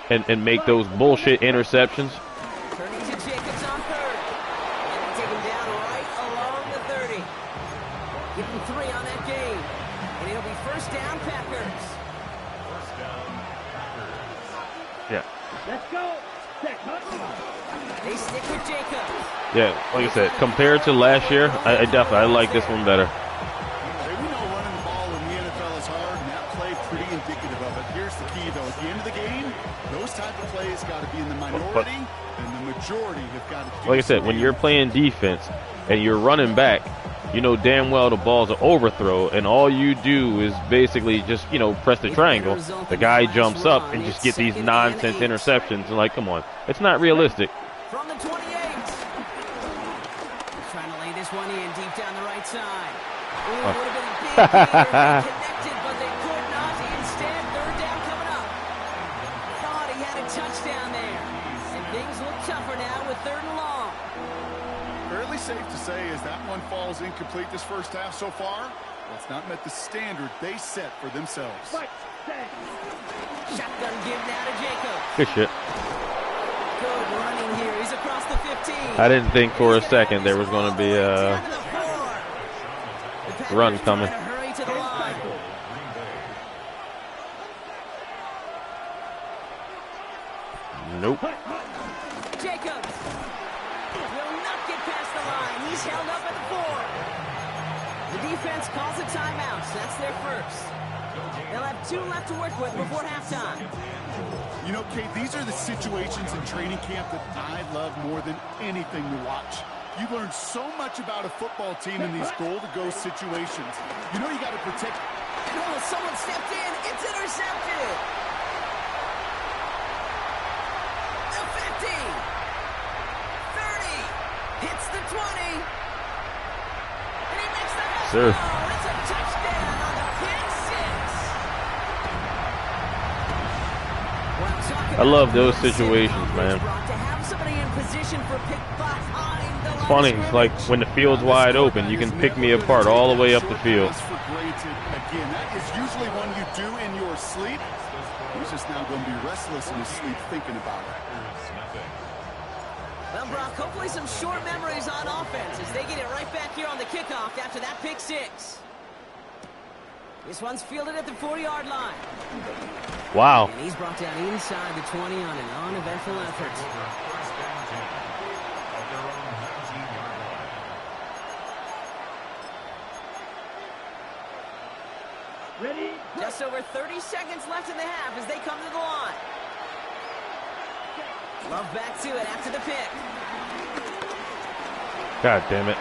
and make those bullshit interceptions. Turning to Jacobs on third. And they take him down right along the 30. Give him 3 on that game. And it'll be first down, Packers. First down, Packers. Yeah. Let's go. They stick with Jacobs. Yeah, like I said, compared to last year, I definitely like this one better. Hey, we know running the ball in the NFL is hard, and that play pretty indicative of it. Here's the key, though. At the end of the game, those type of plays got to be in the minority, and the majority have got to do. Like I said, when you're playing defense and you're running back, you know damn well the ball's an overthrow, and all you do is basically just, you know, press the triangle. The guy jumps up and just get these nonsense interceptions. And like, come on, it's not realistic. From the 28. Trying to lay this one in deep down the right side. Ooh, would have been a big lead. They connected, but they could not. Instead, third down coming up. Thought he had a touchdown there. And things look tougher now with 3rd and long. Fairly safe to say as that one falls incomplete this first half so far, well, it's not met the standard they set for themselves. Shotgun give now to Jacobs. Good shit. Good running here. He's across the 15. I didn't think for a second there was going to be a run coming. Hurry to the line. Nope. Jacobs will not get past the line. He's held up at the 4. The defense calls a timeout. So that's their first. They'll have 2 left to work with before halftime. You know, Kate, these are the situations in training camp that I love more than anything to watch. You learn so much about a football team in these goal-to-go situations. You know you got to protect. Oh, someone stepped in. It's intercepted. The 50. 30. Hits the 20. And he makes the next Sir. throw. It's a touchdown on the pick 6. I love those situations, man. It's funny, it's like when the field's wide open, you can pick me apart all the way up the field. Again, that is usually one you do in your sleep. He's just now going to be restless in his sleep thinking about it. Well, Brock, hopefully some short memories on offense as they get it right back here on the kickoff after that pick 6. This one's fielded at the 40-yard line. Wow. And he's brought down inside the 20 on an uneventful effort. Ready? Just over 30 seconds left in the half as they come to the line. Love back to it after the pick. God damn it.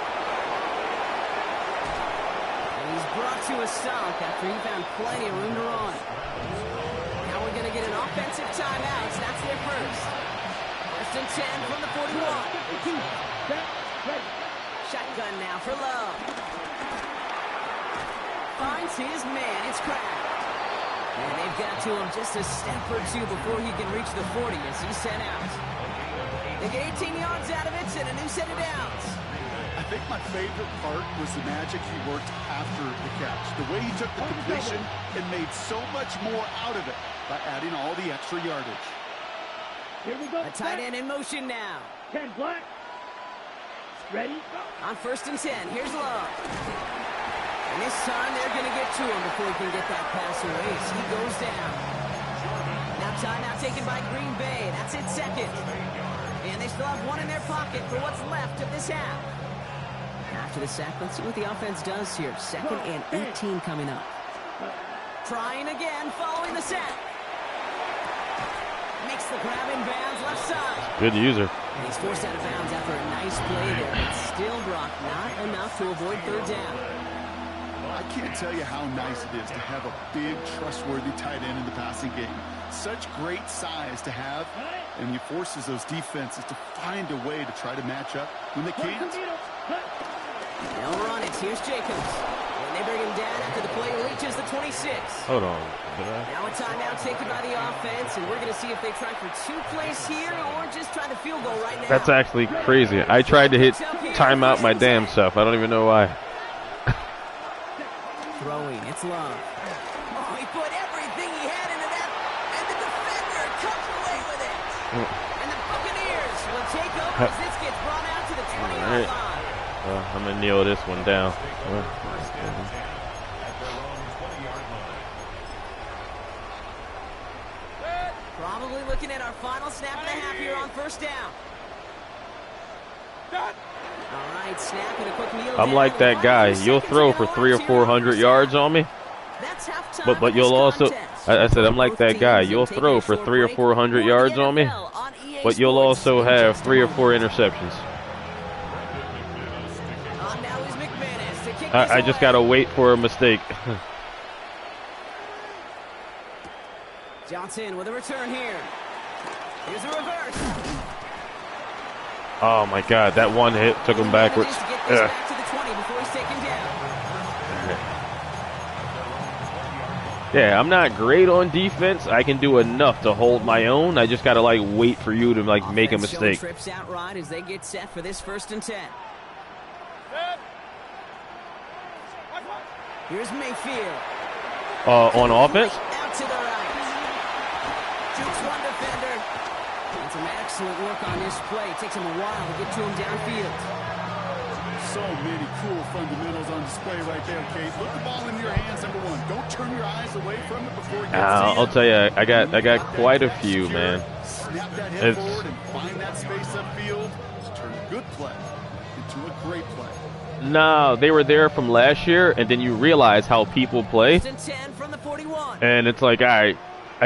He's brought to a stop after he found plenty of room to run. Now we're going to get an offensive timeout. That's their first. First and 10 from the 41. Shotgun now for Love. Finds his man. It's Kraft. And they've got to him just a step or 2 before he can reach the 40 as he's sent out. They get 18 yards out of it and a new set of downs. I think my favorite part was the magic he worked after the catch. The way he took the completion and made so much more out of it by adding all the extra yardage. Here we go. A tight end in motion now. 10 black. Ready? On first and 10, here's Love. And this time they're going to get to him before he can get that pass away as he goes down. Now timeout taken by Green Bay. That's its second. And they still have one in their pocket for what's left of this half. After the sack, let's see what the offense does here. 2nd and 18 coming up. Trying again following the sack. Makes the grab in bounds left side. Good user. And he's forced out of bounds after a nice play there. But still, Brock, not enough to avoid third down. I can't tell you how nice it is to have a big, trustworthy tight end in the passing game. Such great size to have, and he forces those defenses to find a way to try to match up when they can't. They'll run it. Here's Jacobs. And they bring him down after the play reaches the 26. Hold on. Now a timeout taken by the offense, and we're going to see if they try for 2 plays here or just try the field goal right now. That's actually crazy. I tried to hit timeout my damn self. I don't even know why. Throwing, it's Love. Oh, he put everything he had into that, and the defender comes away with it. And the Buccaneers will take over as this gets brought out to the 20-yard line. I'm going to kneel this one down. Probably looking at our final snap and a half here on first down. All right, snap and a quick kneel I'm down. like that guy. You'll throw for 300 or 400 yards on me, but you'll also. I said I'm like that guy. You'll throw for 300 or 400 yards on me, but you'll also have 3 or 4 interceptions. I just gotta wait for a mistake. Johnson with a return here. Here's a reverse. Oh my God, that one hit took him backwards. Back to the 20 before he's taken down. Yeah, I'm not great on defense. I can do enough to hold my own. I just gotta like wait for you to like make a mistake. Trips out right as they get set for this 1st and 10. Here's Mayfield. On offense? Out to the right. Jukes one defender. And some excellent work on this play. Takes him a while to get to him downfield. So many cool fundamentals on display right there, Kate. Look the ball in your hands, number one. Don't turn your eyes away from it before it gets to you. I'll tell you, I got quite a few, man. Snap that head forward and find that space upfield. Just turn a good play into a great play. No, they were there from last year, and then you realize how people play. 10 from the 41. And it's like, I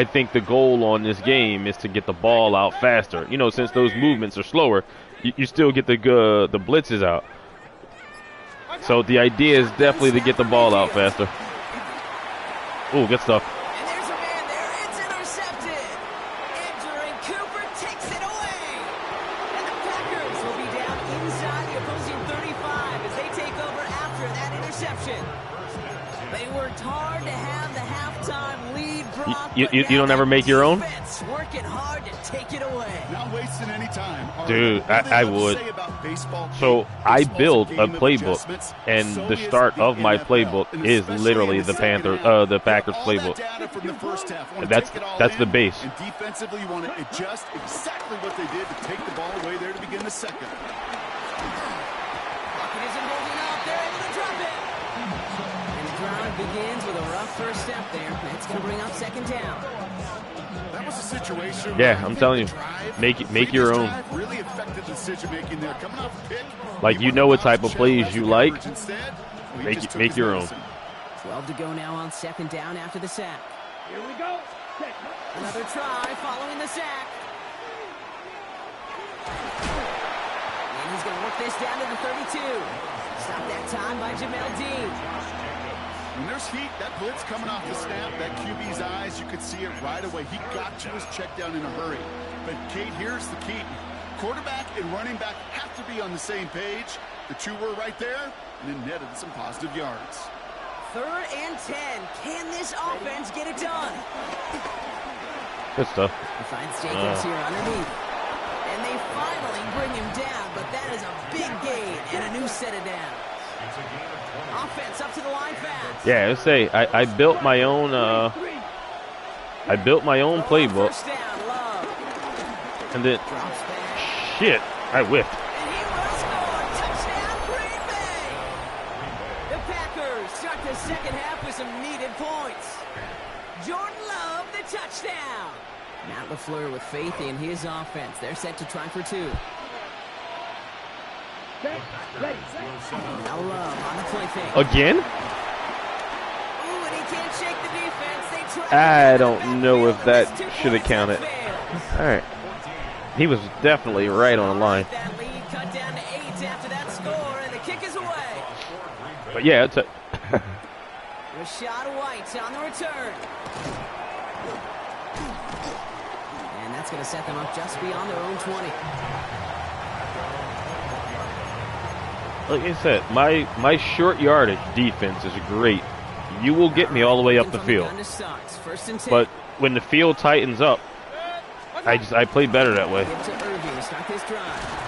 think the goal on this game is to get the ball out faster. You know, since those movements are slower, you still get the blitzes out. So the idea is definitely to get the ball out faster. Ooh, good stuff. And there's a man there. It's intercepted. Entering Cooper takes it away. And the Packers will be down inside the opposing 35 as they take over after that interception. They worked hard to have the halftime lead, Brock. You don't ever make your own? Working hard to take it away. Not wasting any time. Dude, I would. So I build a playbook, and the start of my playbook is literally the Packers playbook. That's the base. And defensively, you want to adjust exactly what they did to take the ball away there to begin the second. It isn't holding up. They're able to drop it. And the drive begins with a rough first step there. That's going to bring up 2nd down. That was a situation. Yeah, I'm telling you, make your own. Really affected the decision making there. Coming off pick. Like, you know what type of plays you like. Make your own. 12 to go now on 2nd down after the sack. Here we go. Another try following the sack. And he's going to work this down to the 32. Stop that time by Jamel Dean. When there's heat, that blitz coming off the snap, that QB's eyes, you could see it right away. He got to his check down in a hurry. But, Kate, here's the key. Quarterback and running back have to be on the same page. The two were right there, and then netted some positive yards. 3rd and 10. Can this offense get it done? Good stuff. He finds Jacobs here underneath. And they finally bring him down, but that is a big gain and a new set of downs. Offense up to the line fast. Yeah, let's say I built my own playbook. And then shit, I whiffed. And he will score. Touchdown, Green Bay. The Packers start the 2nd half with some needed points. Jordan Love, the touchdown. Matt LaFleur with faith in his offense. They're set to try for 2. Now Love on the play fake. Again? Ooh, and he can't shake the defense. They try. I don't know if that should have counted. All right. He was definitely right on the line. That lead cut down to 8 after that score, and the kick is away. But yeah, Rashad White on the return. And that's going to set them up just beyond their own 20. Like I said, my short yardage defense is great. You will get me all the way up the field. But when the field tightens up, I play better that way. Give to Irving to start this drive.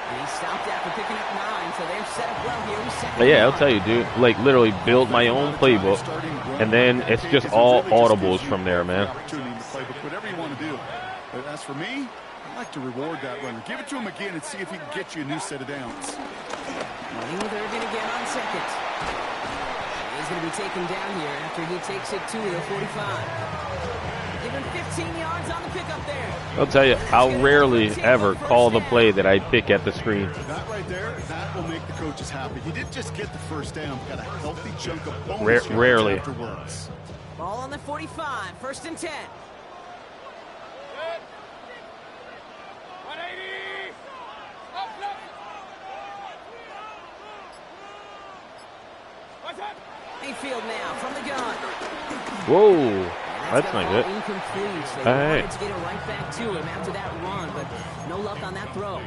And he stopped after picking up 9, so they're set up well here. But yeah, I'll tell you, dude. Like, literally build my own playbook, and then it's just all audibles from there, man. Whatever you want to do. But as for me, I like to reward that runner. Give it to him again and see if he can get you a new set of downs. Running with Irving again on second. He's going to be taken down here after he takes it to the 45. Give him 15 yards on the pickup there. I'll tell you, I'll rarely ever call the play that I pick at the screen. That right there, that will make the coaches happy. He didn't just get the first down, got a healthy chunk of bonus rarely. Afterwards. Ball on the 45, 1st and 10. 180. Mayfield now from the gun. Whoa, that's not good. Incomplete. They wanted to get it right back to him after that run, but no luck on that throw.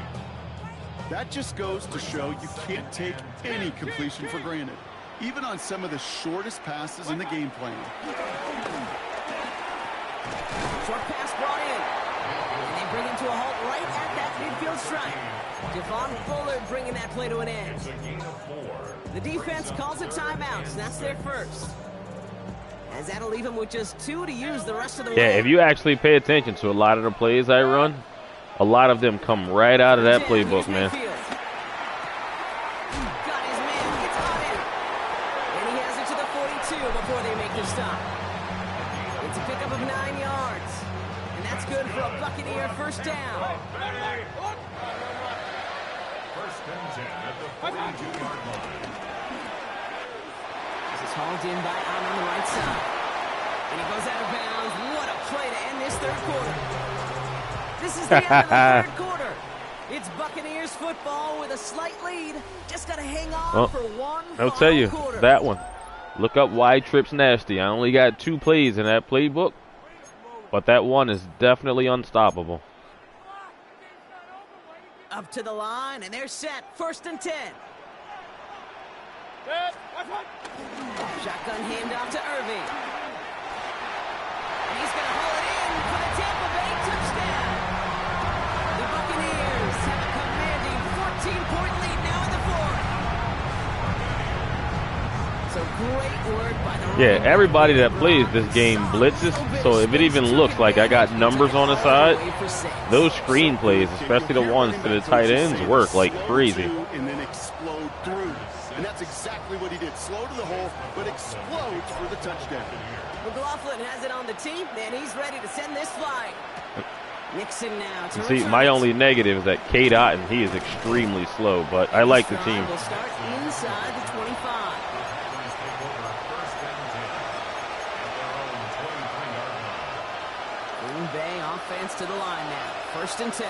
That just goes to show you can't take any completion for granted, even on some of the shortest passes in the game plan. Short pass brought in. And they bring him to a halt right at that midfield stripe. Devon Bullard bringing that play to an end. The defense calls a timeout, so that's their first. As that'll leave him with just 2 to use the rest of the way. Yeah, if you actually pay attention to a lot of the plays I run, a lot of them come right out of that playbook, man. Got his man, gets on it. And he has it to the 42 before they make the stop. It's a pickup of 9 yards. And that's good for a Buccaneer first down. First and 10 at the 42-yard line. This is hauled in by Allen on the right side. And he goes out of bounds. What a play to end this third quarter. This is the end of the third quarter. It's Buccaneers football with a slight lead. Just got to hang on for one I'll tell you, quarter. that one. Look up wide trips nasty. I only got 2 plays in that playbook, but that one is definitely unstoppable. Up to the line, and they're set. 1st and 10. Shotgun handoff to Irving. And he's going to haul it in for the Tampa Bay touchdown. The Buccaneers have a commanding 14-point lead now in the fourth. So great work by the Yeah, everybody that plays this game blitzes, so if it even looks like I got numbers on the side, those screen plays, especially the ones to the tight ends, work like crazy. And then explode through. And that's exactly what he did. Slow to the hole, but explodes for the touchdown. McLaughlin has it on the tee, and he's ready to send this flying. Nixon now. You see, my only negative is that K. Dotton, he is extremely slow, but I like the team. Will start inside the 25. Green Bay offense to the line now. 1st and 10.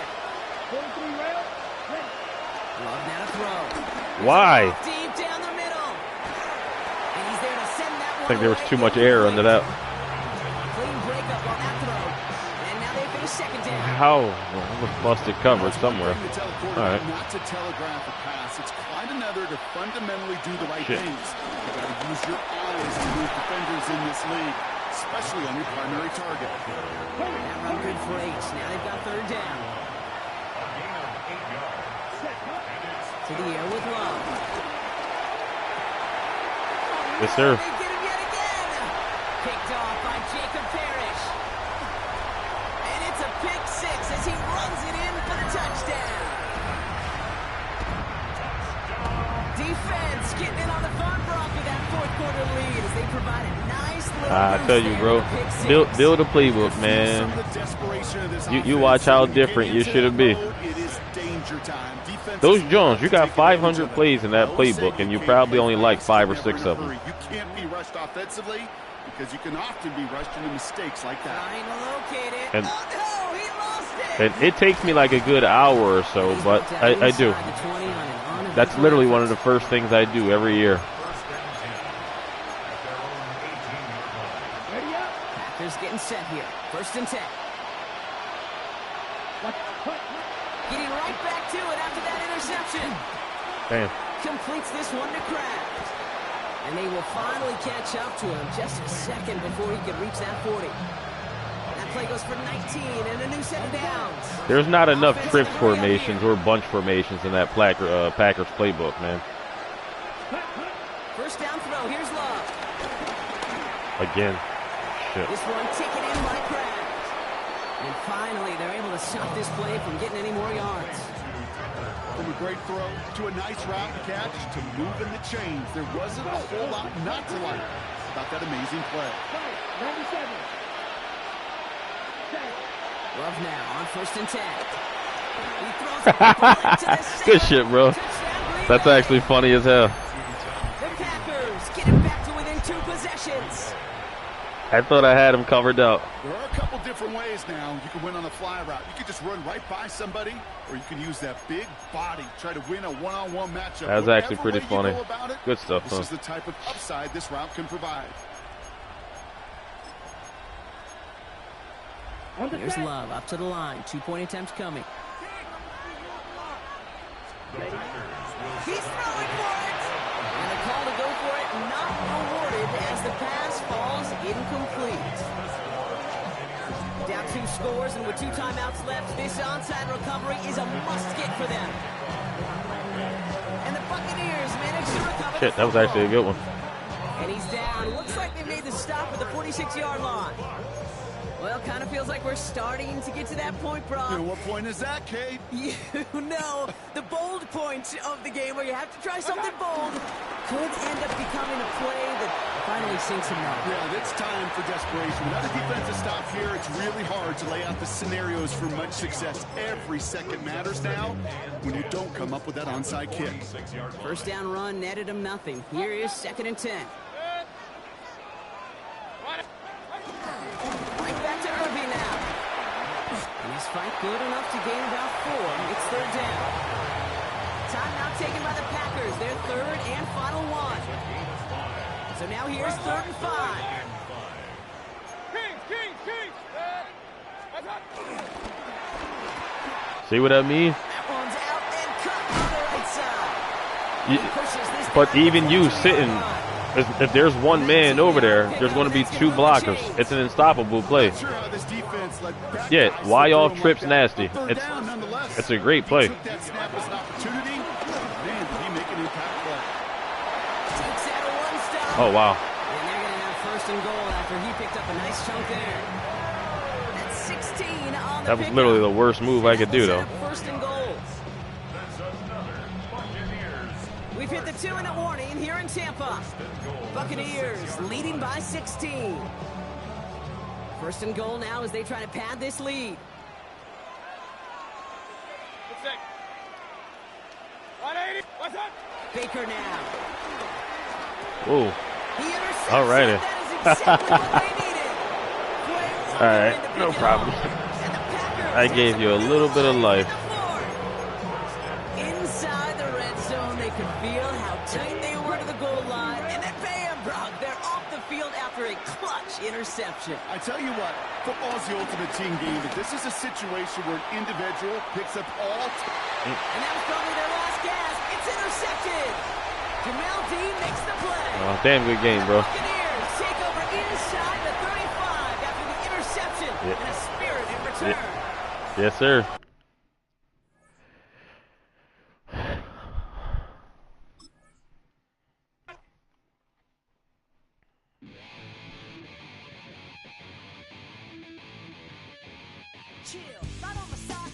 Love now to throw. Why? Deep down the middle. And he's there to send that one. I think there was too much air under that. Clean breakup on that throw. And now they finish 2nd down. How? Well, it busted coverage somewhere. All right. Not to telegraph a pass. It's quite another to fundamentally do the right things. You got to use your eyes to move defenders in this league, especially on your primary target. That run good for 8. Now they've got 3rd down. To the air with Love. Yes, sir. They get him yet again. Picked off by Jacob Parrish. And it's a pick 6 as he runs it in for the touchdown. Defense getting in on the fun block with that 4th quarter lead as they provide a nice little I tell you, bro, build a playbook, man. You watch how different you should be. Those Jones, you got 500 plays in that playbook, and you probably only like 5 or 6 of them. You can't be rushed offensively because you can often be rushed into mistakes like that. Trying to locate it. And, oh, no, he lost it. and it takes me like a good hour or so, but I do. That's literally one of the first things I do every year. Packers getting set here. 1st and 10. Getting right back to it after that interception. Damn. Completes this one to Kraft. And they will finally catch up to him just a second before he could reach that 40. That play goes for 19 and a new set of downs. There's not enough trips formations or bunch formations in that Packers playbook, man. 1st down throw. Here's Love. Again. Shit. This one taken in by Kraft. And finally, they're able to stop this play from getting any more yards. From a great throw to a nice route catch to moving the chains, there wasn't a whole lot not to like about that amazing play. Love now on 1st and 10. He throws it to the center. Good shit, bro. That's actually funny as hell. The Packers get it back to within 2 possessions. I thought I had him covered out. There are a couple different ways now. You can win on a fly route. You can just run right by somebody, or you can use that big body, try to win a one-on-one matchup. That was actually pretty funny. Good stuff, This is the type of upside this route can provide. Here's Love up to the line. 2-point attempts coming. He's throwing for it. And the call to go for it not rewarded as the pass falls incomplete. Down 2 scores, and with 2 timeouts left, this onside recovery is a must-get for them. And the Buccaneers manage to recover. Shit, that was actually a good one. And he's down. Looks like they made the stop at the 46-yard line. Well, kind of feels like we're starting to get to that point, Brock. And what point is that, Kate? You know, the bold point of the game where you have to try something bold could end up becoming a play that finally sinks him out. Yeah, it's time for desperation. Without a defensive stop here, it's really hard to lay out the scenarios for much success. Every second matters now when you don't come up with that onside kick. 1st down run netted him nothing. Here is 2nd and 10. Right back to Irving now. And his fight good enough to gain about 4. It's 3rd down. Timeout taken by the Packers. Their 3rd and final one. So now here's 3rd and 5. See what I mean? That one's out and cut on the right side. Pushes this But down even you to the sitting, if there's one man over there, there's going to be 2 blockers. It's an unstoppable play. Yeah, why all trips nasty? It's a great play. Oh, wow. And they're going to have 1st and goal after he picked up a nice chunk there. That's 16 on the That was literally the worst move I could do, though. 1st and goal. We've hit the 2-minute warning here in Tampa. Buccaneers leading by 16. 1st and goal now as they try to pad this lead. 180. What's up? Baker now. Ooh. He intercepts All righty. it. That is exactly what they needed. All right, no problem. I gave you a little bit of life. Inside the red zone, they could feel how tight they were to the goal line, and then bam, Brock, they're off the field after a clutch interception. I tell you what, football's the ultimate team game, but this is a situation where an individual picks up all. And that was probably their last gasp. It's intercepted. Jamel Dean makes the play. Oh, damn good game, bro. Buccaneers take over inside the 35 after the interception and a spirited return. Yes, sir. Chill, not on the side.